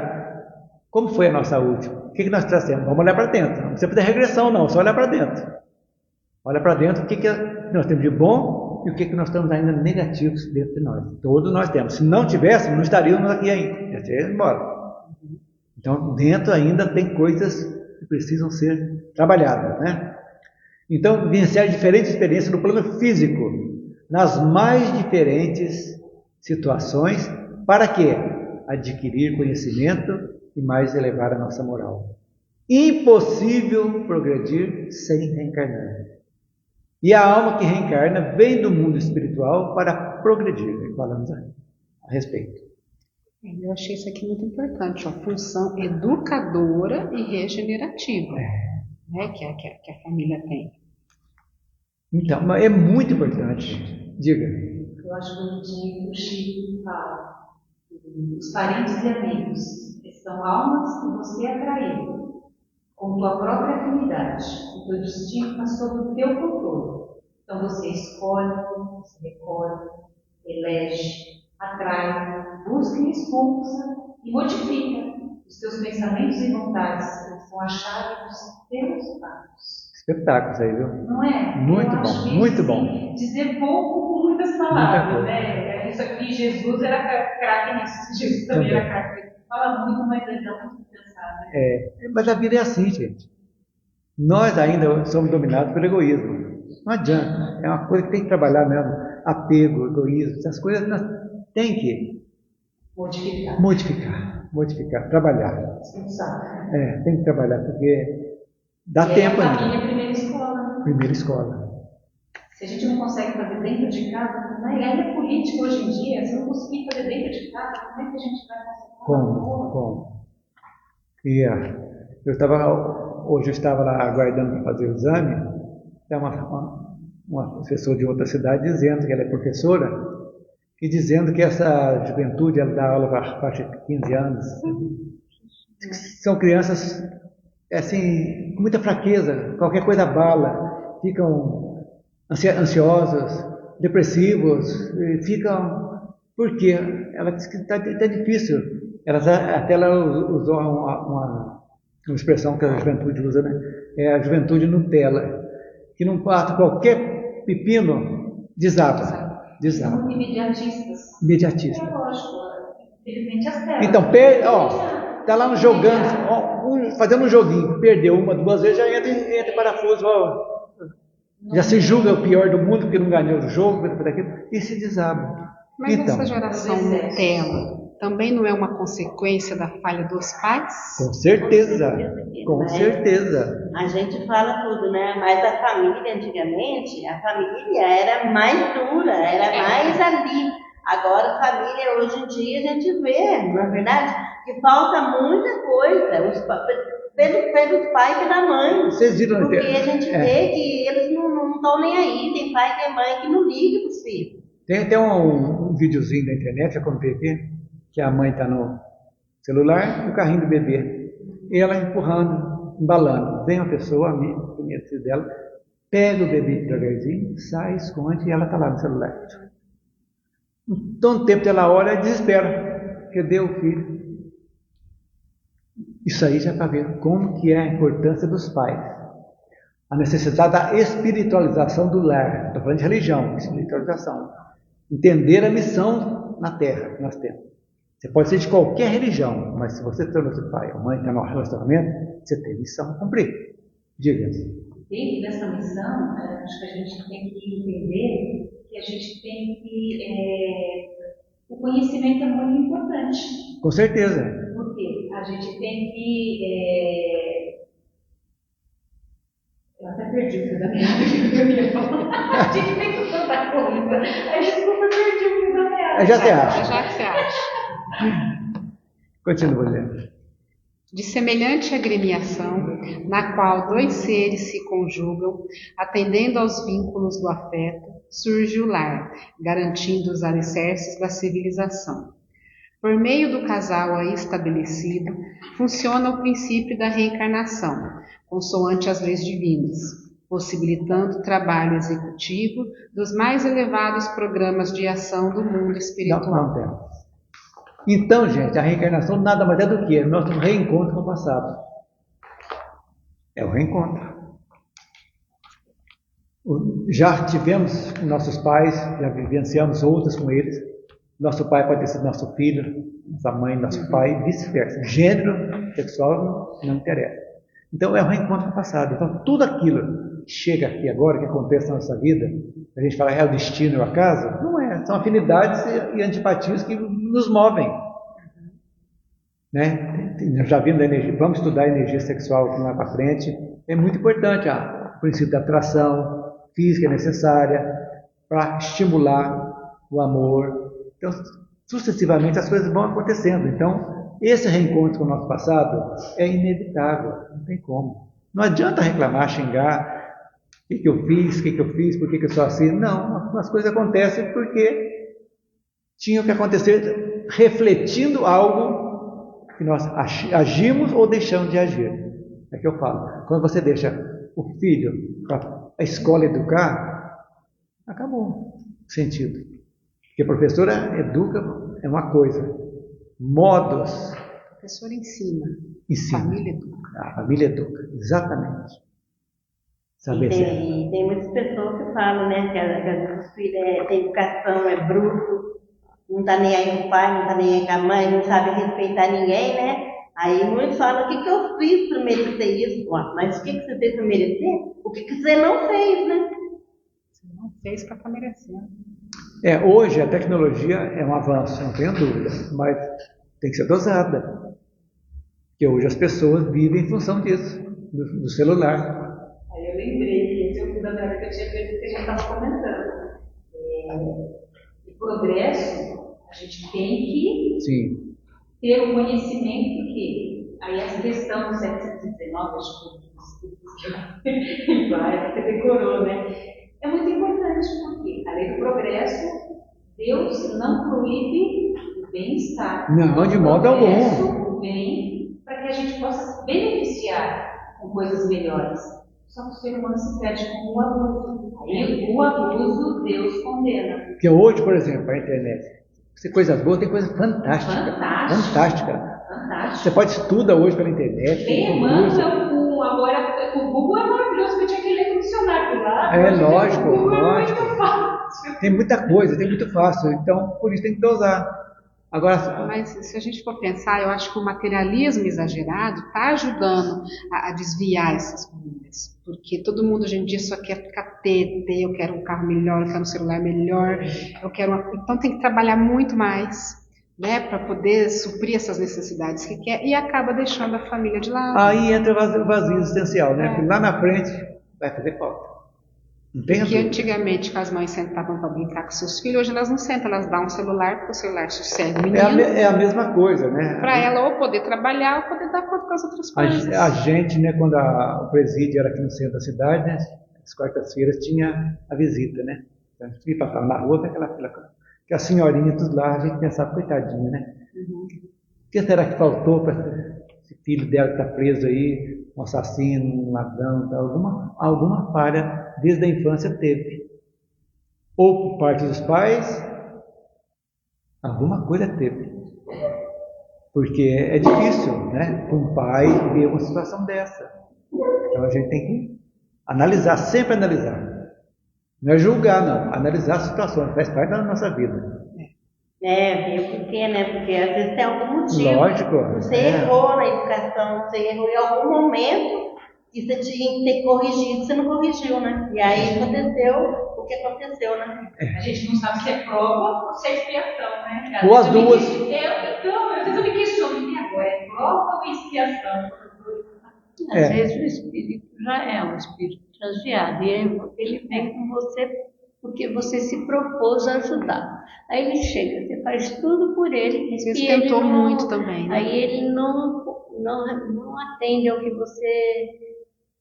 como foi a nossa última? O que nós trazemos? Vamos olhar para dentro. Não precisa fazer regressão, não. Só olhar para dentro. Olha para dentro o que nós temos de bom e o que nós estamos ainda negativos dentro de nós. Todos nós temos. Se não tivéssemos, não estaríamos aqui ainda. Já teríamos embora. Então, dentro ainda tem coisas que precisam ser trabalhadas, né? Então, vivenciar diferentes experiências no plano físico, nas mais diferentes situações, para quê? Adquirir conhecimento e mais elevar a nossa moral. Impossível progredir sem reencarnar. E a alma que reencarna vem do mundo espiritual para progredir. Falamos a respeito. Eu achei isso aqui muito importante, ó, função educadora e regenerativa, né, que a família tem. Então, mas é muito importante. Diga. Eu acho bonitinho que o Chico fala. Os parentes e amigos são almas que você atraiu com tua própria afinidade. O teu destino está sob o teu controle. Então você escolhe, você recolhe, elege, atrai, busca e expulsa e modifica os teus pensamentos e vontades, que são a chave dos teus atos. Espetáculos aí, viu? Não é? Muito Eu bom, acho muito isso, bom. Assim, dizer pouco com muitas palavras, né? Isso aqui, Jesus era craque nisso, Jesus também era craque. Fala muito, mas ele dá muito pensar, né? Mas a vida é assim, gente. Nós ainda somos dominados pelo egoísmo. Não adianta. É uma coisa que tem que trabalhar mesmo. Apego, egoísmo, essas coisas nós tem que modificar, trabalhar. Tem que trabalhar, porque dá tempo ainda. A família é a primeira escola. Primeira escola. Se a gente não consegue fazer dentro de casa, né? E aí é política hoje em dia, se não conseguir fazer dentro de casa, como é que a gente vai conseguir? Como? E hoje eu estava lá aguardando para fazer o exame, tem uma professora de outra cidade dizendo que ela é professora, e dizendo que essa juventude, ela dá aula para a faixa de 15 anos, são crianças assim, com muita fraqueza, qualquer coisa abala, ficam ansiosos, depressivos, ficam... Por quê? Ela disse que está difícil. Até ela usou uma expressão que a juventude usa, né? É a juventude Nutella, que não passa qualquer pepino, desaba. São imediatistas. Imediatistas. É lógico, infelizmente as telas. Então, tá lá jogando, fazendo um joguinho, perdeu uma, duas vezes, já entra em parafuso, já se julga o pior do mundo porque não ganhou o jogo, e se desaba. Mas então, essa geração Nutella também não é uma consequência da falha dos pais? Com certeza. A gente fala tudo, né? Mas a família, antigamente, a família era mais dura, era mais ali. Agora, a família, hoje em dia, a gente vê, não é verdade? Que falta muita coisa, pelos pais e pela mãe. Vocês viram, porque a gente vê que eles não estão nem aí. Tem pai e tem mãe que não ligam para os filhos. Tem até um videozinho da internet, já contei aqui, que a mãe está no celular e o carrinho do bebê. E ela empurrando, embalando. Vem uma pessoa, amiga, conhecida dela, pega o bebê devagarzinho, sai, esconde e ela está lá no celular. Então, tempo ela olha e desespera. Cadê o filho? Isso aí já é para ver como que é a importância dos pais. A necessidade da espiritualização do lar. Estou falando de religião, espiritualização. Entender a missão na Terra que nós temos. Você pode ser de qualquer religião, mas se você tornou seu pai ou mãe, está no relacionamento, você tem missão a cumprir. Diga. Dentro dessa missão, acho que a gente tem que entender que a gente tem que... o conhecimento é muito importante. Com certeza. Porque a gente tem que... Eu até perdi o fio da meada que eu queria falar. A gente tem que tanta coisa. Aí desculpa, eu perdi o fio da meada. Já se acha. Já se acha. Continua, Lê. De semelhante agremiação, na qual dois seres se conjugam, atendendo aos vínculos do afeto, surge o lar, garantindo os alicerces da civilização. Por meio do casal aí estabelecido, funciona o princípio da reencarnação, consoante as leis divinas, possibilitando o trabalho executivo dos mais elevados programas de ação do mundo espiritual. Não temos. Então, gente, a reencarnação nada mais é do que nosso reencontro com o passado. É o reencontro. Já tivemos nossos pais, já vivenciamos outros com eles. Nosso pai pode ter sido nosso filho, nossa mãe, nosso pai, vice-versa. Gênero sexual não interessa. Então, é o reencontro com o passado. Então, tudo aquilo chega aqui agora, que acontece na nossa vida, a gente fala é o destino, é o acaso? Não é, são afinidades e antipatias que nos movem. Né? Nós já vimos a energia, vamos estudar a energia sexual lá para frente, é muito importante o princípio da atração física necessária para estimular o amor. Então, sucessivamente as coisas vão acontecendo. Então, esse reencontro com o nosso passado é inevitável, não tem como. Não adianta reclamar, xingar, o que eu fiz, por que eu sou assim. Não, as coisas acontecem porque tinham que acontecer refletindo algo que nós agimos ou deixamos de agir. É que eu falo. Quando você deixa o filho para a escola educar, acabou o sentido. Porque a professora educa é uma coisa, modos. A professora ensina. A família educa. A família educa, exatamente. Saber e tem muitas pessoas que falam, né, que os filhos têm educação, é bruto, não está nem aí com o pai, não está nem aí com a mãe, não sabe respeitar ninguém, né? Aí muitos falam, o que eu fiz para merecer isso? Mas o que você fez para merecer? O que você não fez, né? Você não fez para estar merecendo. Hoje a tecnologia é um avanço, não tenho dúvida, mas tem que ser dosada. Porque hoje as pessoas vivem em função disso, do celular. Aí eu lembrei que esse é o fundamento que eu tinha visto que a gente estava comentando. O progresso, a gente tem que Sim. ter o conhecimento que aí essa questão do 719, acho que você decorou, né? É muito importante porque a lei do progresso, Deus não proíbe o bem-estar. Não, de modo algum. O bem para que a gente possa beneficiar com coisas melhores. Só que o ser humano se perde com o abuso. Aí o abuso Deus condena. Porque hoje, por exemplo, a internet, tem coisas boas, tem coisas fantásticas. Fantástica. Você pode estudar hoje pela internet. Agora o Google é maravilhoso, porque eu tinha que ler no dicionário lá. Lógico, lógico. É muito fácil. Tem muita coisa, tem muito fácil. Então, por isso tem que dosar. Agora, mas se a gente for pensar, eu acho que o materialismo exagerado está ajudando a desviar essas famílias. Porque todo mundo hoje em dia só quer ficar eu quero um carro melhor, eu quero um celular melhor, então tem que trabalhar muito mais, né, para poder suprir essas necessidades que quer e acaba deixando a família de lado. Aí entra o vazio existencial, né? Porque lá na frente vai fazer falta. Porque antigamente que as mães sentavam para brincar com seus filhos, hoje elas não sentam, elas dão um celular, porque o celular sossega o menino. É a mesma coisa, né? Para ela ou poder trabalhar ou poder dar conta com as outras coisas. A gente, né, quando o presídio era aqui no centro da cidade, né, às quartas-feiras tinha a visita, né? Então, a gente ia passar na rua, que a senhorinha tudo lá, a gente pensava, coitadinha, né? O que será que faltou para esse filho dela que está preso aí, um assassino, um ladrão, alguma falha desde a infância teve. Ou por parte dos pais, alguma coisa teve. Porque é difícil, né? Um pai ver uma situação dessa. Então a gente tem que analisar, sempre analisar. Não é julgar, não. Analisar as situações, faz parte da nossa vida. Ver por quê, né? Porque às vezes tem algum motivo. Lógico. Você errou na educação, você errou em algum momento e você tinha que ter corrigido, você não corrigiu, né? E aí aconteceu o que aconteceu, né? A gente não sabe se é prova ou se é expiação, né? Ou as duas. Às vezes eu me questiono, e agora? É prova ou expiação? Às vezes o espírito já é um espírito transviado e ele vem com você porque você se propôs a ajudar. Aí ele chega, você faz tudo por ele. Às vezes tentou muito também, né? Aí ele não atende ao que você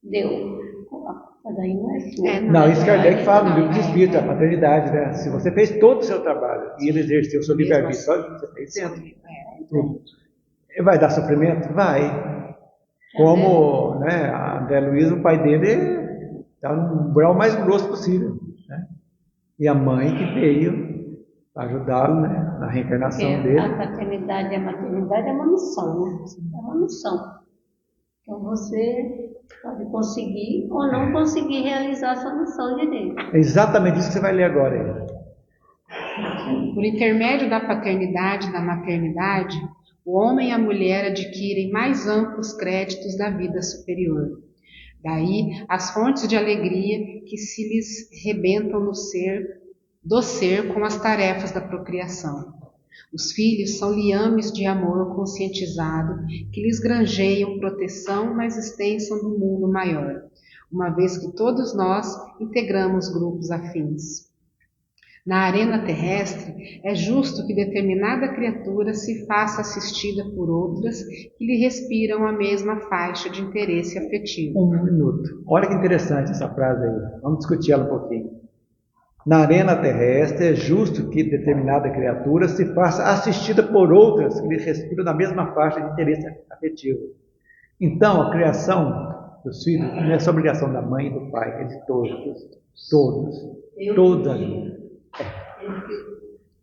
deu. Daí não é sua. Não, isso Kardec fala no livro de Espírito, a paternidade, né? Se você fez todo o seu trabalho e ele exerceu o seu livre-arbítrio sozinho, você fez dentro. Vai dar sofrimento? Vai. Como, né, a André Luiz, o pai dele está no grau mais grosso possível, né? E a mãe que veio ajudá-lo, né, na reencarnação dele. A paternidade e a maternidade é uma missão, né? É uma missão. Então você pode conseguir ou não conseguir realizar a sua missão direito. É exatamente isso que você vai ler agora. Por intermédio da paternidade e da maternidade, o homem e a mulher adquirem mais amplos créditos da vida superior. Daí as fontes de alegria que se lhes rebentam do ser com as tarefas da procriação. Os filhos são liames de amor conscientizado que lhes granjeiam proteção mais extensa do mundo maior, uma vez que todos nós integramos grupos afins. Na arena terrestre, é justo que determinada criatura se faça assistida por outras que lhe respiram a mesma faixa de interesse afetivo. Um minuto. Olha que interessante essa frase aí. Vamos discutir ela um pouquinho. Na arena terrestre, é justo que determinada criatura se faça assistida por outras que lhe respiram na mesma faixa de interesse afetivo. Então, a criação dos filhos não é só obrigação da mãe e do pai, é de todos.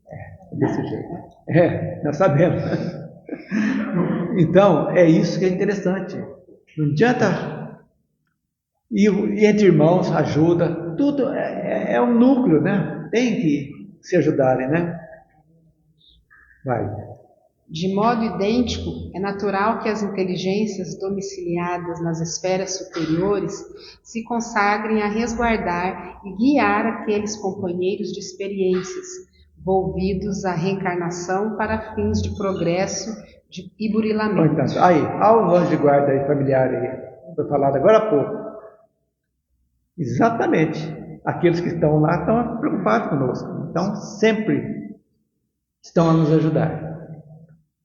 É desse jeito. Nós sabemos. Então, é isso que é interessante. Não adianta. E entre irmãos, ajuda. Tudo é um núcleo, né? Tem que se ajudarem, né? Vai. De modo idêntico, é natural que as inteligências domiciliadas nas esferas superiores se consagrem a resguardar e guiar aqueles companheiros de experiências, volvidos à reencarnação para fins de progresso e burilamento. Então, aí, há um anjo de guarda aí, familiar aí, foi falado agora há pouco. Exatamente. Aqueles que estão lá estão preocupados conosco. Então, sempre estão a nos ajudar.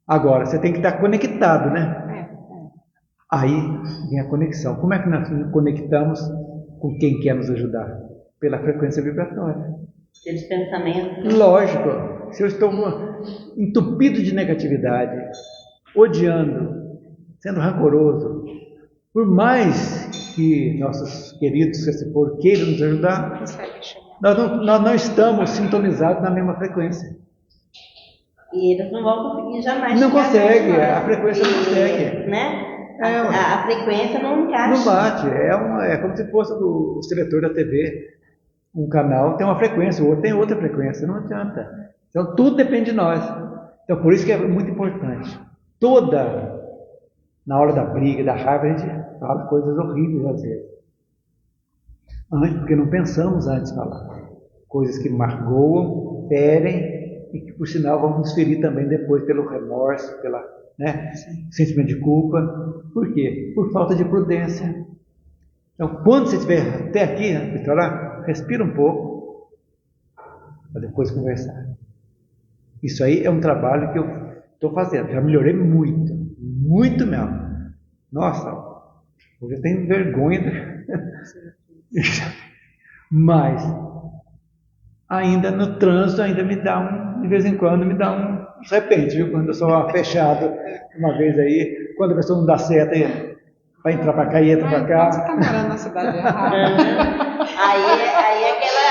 Agora, você tem que estar conectado, né? Aí vem a conexão. Como é que nós nos conectamos com quem quer nos ajudar? Pela frequência vibratória. Pelos pensamentos. Lógico. Se eu estou entupido de negatividade, odiando, sendo rancoroso, por mais que nossos queridos, se for, queiram nos ajudar, nós não estamos sintonizados na mesma frequência. E eles não vão conseguir jamais. Não consegue, a frequência não consegue. Né? A frequência não encaixa. Não bate, é como se fosse o seletor da TV. Um canal tem uma frequência, o outro tem outra frequência, não adianta. Então tudo depende de nós. Então por isso que é muito importante. Na hora da briga, da raiva, a gente fala coisas horríveis às vezes. Porque não pensamos antes de falar. Coisas que magoam, ferem, e que, por sinal, vão nos ferir também depois pelo remorso, pelo sentimento de culpa. Por quê? Por falta de prudência. Então, quando você estiver até aqui, respira um pouco, para depois conversar. Isso aí é um trabalho que eu estou fazendo. Já melhorei muito, muito mesmo. Nossa, hoje eu tenho vergonha. Mas, ainda no trânsito, de vez em quando me dá de repente, viu? Quando eu sou fechado, uma vez aí, quando a pessoa não dá seta para entrar para cá e entra para cá. Você está morando na cidade errada. Aí é aquela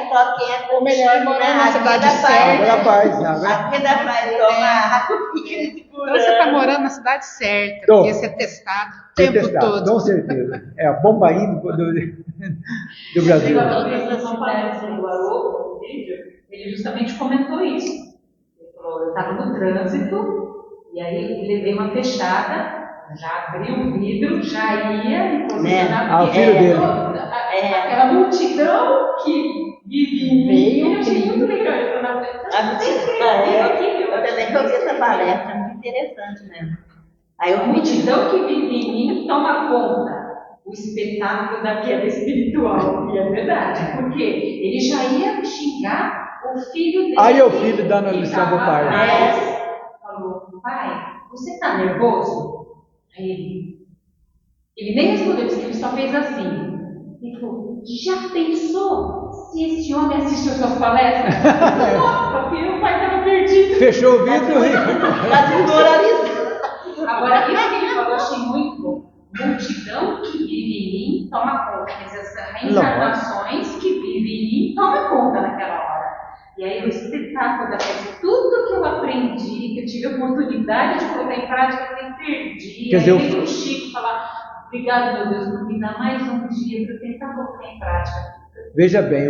história que é ou melhor, morar na cidade certa. A vida faz tomar. Então você está morando na cidade certa, porque você é testado o tempo todo. Com certeza. É a bombaí do Brasil. Ele justamente comentou isso. Ele falou, eu estava no trânsito, e aí levei uma fechada, já abri o vidro, já ia me posicionar. O filho dele. Aquela multidão que vive em mim, eu achei muito legal. Eu também ouvi essa palestra, muito interessante mesmo. Aí a multidão que vive em mim toma conta. O espetáculo da queda espiritual. E é verdade, porque ele já ia xingar o filho dele. Aí o filho dando a lição pro pai. Falou, pai, você está nervoso? Aí ele nem respondeu, ele só fez assim. Ele falou, já pensou se esse homem assiste as suas palestras? Nossa, filho, o pai estava perdido. Fechou o vidro. Está desmoralizado. Agora, isso que ele falou, eu achei muito bom. Multidão que vive em mim toma conta. Quer dizer, as reencarnações que vivem em mim toma conta naquela hora. E aí o espetáculo da peça, tudo que eu aprendi, que eu tive a oportunidade de colocar em prática, eu perdi. Aí vem o Chico falar, obrigado, meu Deus, por me dar mais um dia para eu tentar colocar em prática. Veja bem,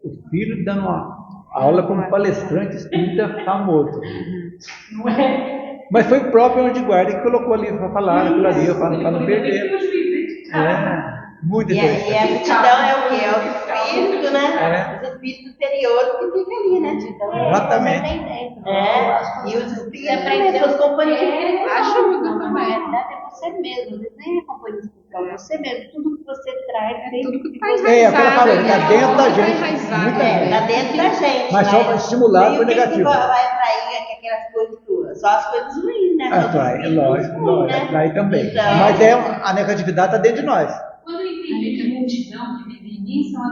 o filho dando uma aula como palestrante espírita famoso. Não é? Mas foi o próprio anjo de guarda que colocou ali para falar aquilo ali, para não perder. Muito E a interessante. multidão é o quê? É o espírito, né? Os espíritos superiores que ficam ali, né? Então, Exatamente. E os espíritos também, suas companhias espirituais. Ajuda Na também. realidade é você mesmo, nem é companhia espiritual, você mesmo, tudo que você traz tem Tudo que que está você- É, aquela enraizado. palavra, tá dentro da Tá gente. enraizado. Muito É, bem. tá dentro da gente. Mas só estimulado E por o que negativo. vai atrair aquelas coisas tuas? Só as coisas ruins, né? Só os Atrai, espíritos lógico, ruins, lógico, né? atrai também. Então, Mas a negatividade está dentro de nós. Quando eu entendi que a multidão que vive em mim são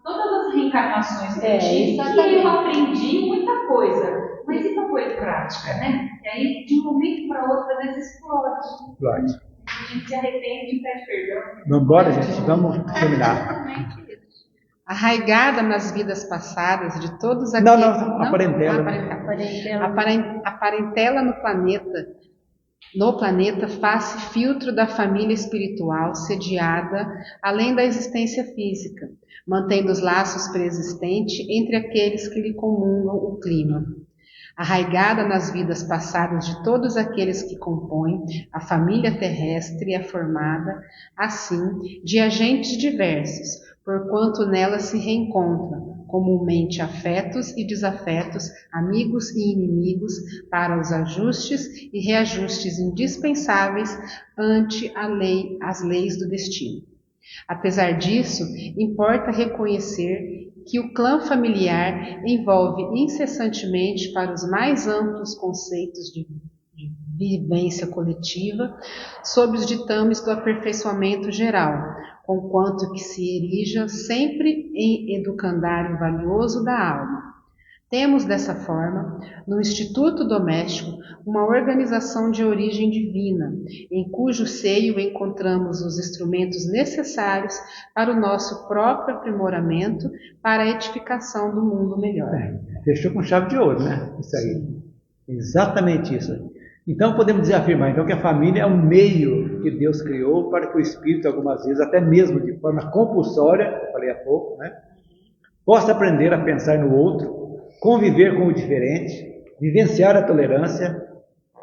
todas as reencarnações que eu tive, exatamente. que eu aprendi muita coisa, mas isso foi prática, né? E aí, de um momento para outro, às vezes explode. Lógico. A gente se arrepende e pede perdão. Vamos embora, gente? Vamos terminar. Arraigada nas vidas passadas de todos Não, aqueles... não, a parentela. A parentela no planeta faz-se filtro da família espiritual sediada além da existência física, mantendo os laços preexistentes entre aqueles que lhe comungam o clima. Arraigada nas vidas passadas de todos aqueles que compõem a família terrestre é formada, assim, de agentes diversos, porquanto nela se reencontram, comumente afetos e desafetos, amigos e inimigos, para os ajustes e reajustes indispensáveis ante as leis do destino. Apesar disso, importa reconhecer que o clã familiar envolve incessantemente para os mais amplos conceitos de vivência coletiva, sob os ditames do aperfeiçoamento geral, conquanto que se erija sempre em educandário valioso da alma. Temos, dessa forma, no Instituto Doméstico, uma organização de origem divina, em cujo seio encontramos os instrumentos necessários para o nosso próprio aprimoramento, para a edificação do mundo melhor. Fechou com chave de ouro, né? Isso aí. Exatamente isso. Então podemos afirmar então, que a família é um meio que Deus criou para que o espírito, algumas vezes, até mesmo de forma compulsória, falei há pouco, né? Possa aprender a pensar no outro, conviver com o diferente, vivenciar a tolerância,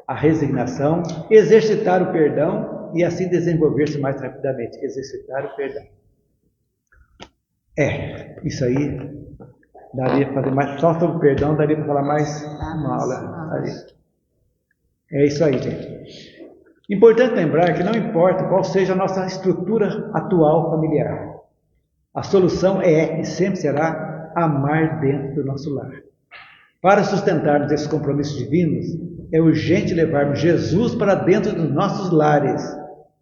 a resignação, exercitar o perdão e assim desenvolver-se mais rapidamente. Exercitar o perdão. Isso aí daria para fazer mais, só sobre o perdão daria para falar mais uma aula ali. É isso aí, gente. Importante lembrar que não importa qual seja a nossa estrutura atual familiar, a solução é e sempre será amar dentro do nosso lar. Para sustentarmos esses compromissos divinos, é urgente levarmos Jesus para dentro dos nossos lares,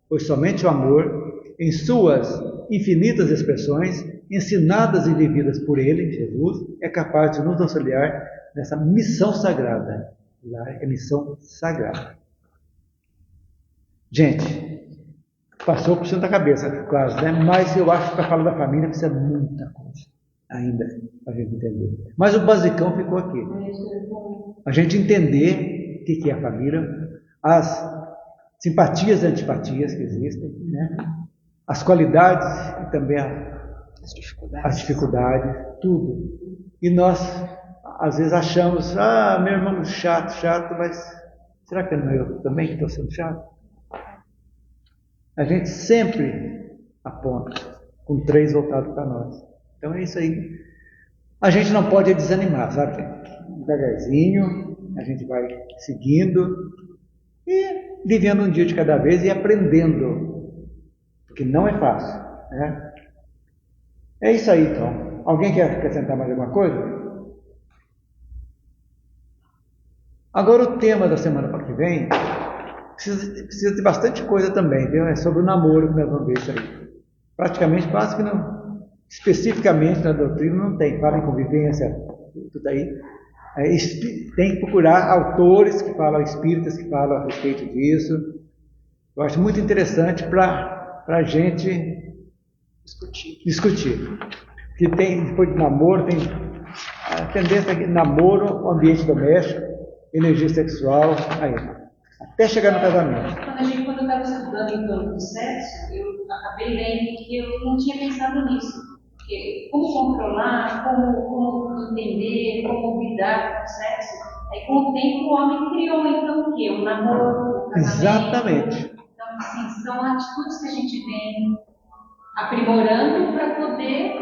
pois somente o amor, em suas infinitas expressões, ensinadas e vividas por Ele, Jesus, é capaz de nos auxiliar nessa missão sagrada. Lá é missão sagrada. Gente, passou por cima da cabeça, quase, né? Mas eu acho que para falar da família precisa muita coisa ainda para a gente entender. Mas o basicão ficou aqui. A gente entender o que é a família, as simpatias e antipatias que existem, né? As qualidades e também as dificuldades, tudo. E nós, às vezes, achamos, meu irmão chato, mas será que não é eu também que estou sendo chato? A gente sempre aponta com 3 voltados para nós. Então é isso aí. A gente não pode desanimar, sabe? Devagarzinho, a gente vai seguindo e vivendo um dia de cada vez e aprendendo, porque não é fácil, né? É isso aí, então. Alguém quer acrescentar mais alguma coisa? Agora o tema da semana que vem precisa de bastante coisa também, viu? É sobre o namoro que nós vamos ver isso aí. Praticamente, quase que não, especificamente na doutrina não tem, fala em convivência, tudo aí. Tem que procurar autores que falam, espíritas que falam a respeito disso. Eu acho muito interessante para a gente discutir. Porque depois de namoro, tem a tendência de namoro, ambiente doméstico, energia sexual, aí, até chegar no casamento. Quando eu estava estudando em torno do sexo, eu acabei vendo que eu não tinha pensado nisso. Porque como controlar, como entender, como lidar com o sexo. Aí com o tempo o homem criou então o quê? O namoro, o casamento. Exatamente. Então, assim, são atitudes que a gente vem aprimorando para poder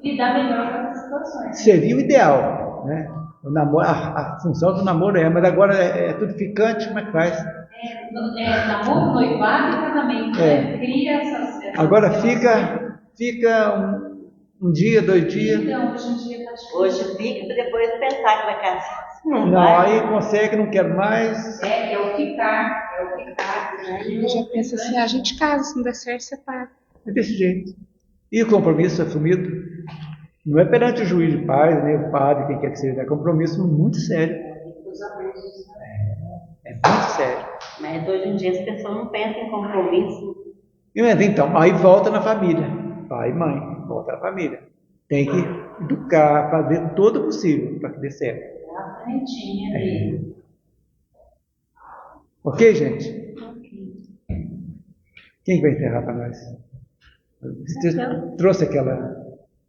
lidar melhor com essas situações. Seria o ideal, né? O namoro, a função do namoro mas agora é tudo ficante, como é que faz? Namoro, noivado e casamento, né? Cria essas agora fica um dia, 2 dias. Então, hoje em dia tá difícil. Hoje fica para depois pensar que vai casar. Não, aí consegue, não quero mais. É o ficar. Aí já pensa assim, a gente casa, se não der certo, separa. É desse jeito. E o compromisso assumido não é perante o juiz de paz, nem o padre, quem quer que seja, é compromisso muito sério. É muito sério. Mas hoje em dia as pessoas não pensam em compromisso. Então, aí volta na família. Pai e mãe, volta na família. Tem que educar, fazer todo o possível para que dê certo. Ok, gente? Quem vai encerrar para nós? Você trouxe aquela.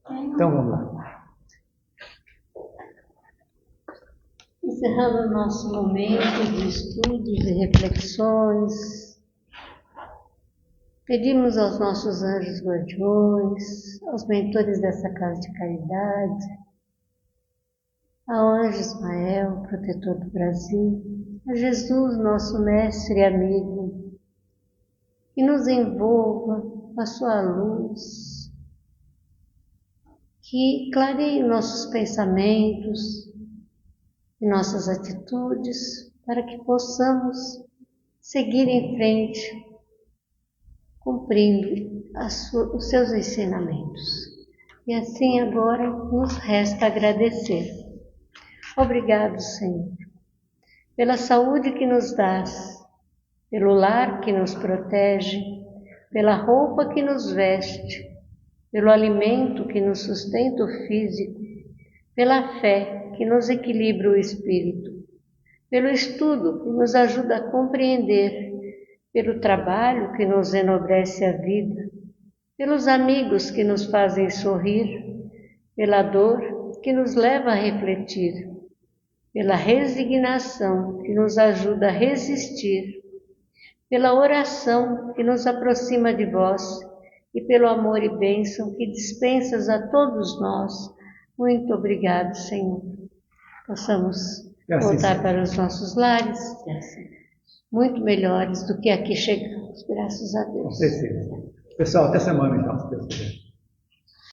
Então vamos lá. Encerrando o nosso momento de estudos e reflexões, pedimos aos nossos anjos guardiões, aos mentores dessa casa de caridade, ao anjo Ismael, protetor do Brasil, a Jesus, nosso mestre e amigo, que nos envolva com a sua luz, que clareie nossos pensamentos e nossas atitudes, para que possamos seguir em frente, cumprindo os seus ensinamentos. E assim agora nos resta agradecer. Obrigado, Senhor, pela saúde que nos dás, pelo lar que nos protege, pela roupa que nos veste, pelo alimento que nos sustenta o físico, pela fé que nos equilibra o espírito, pelo estudo que nos ajuda a compreender, pelo trabalho que nos enobrece a vida, pelos amigos que nos fazem sorrir, pela dor que nos leva a refletir, pela resignação que nos ajuda a resistir, pela oração que nos aproxima de vós e pelo amor e bênção que dispensas a todos nós. Muito obrigado, Senhor. Possamos voltar para os nossos lares muito melhores do que aqui chegamos, graças a Deus. Com certeza. Pessoal, até semana então, se Deus quiser.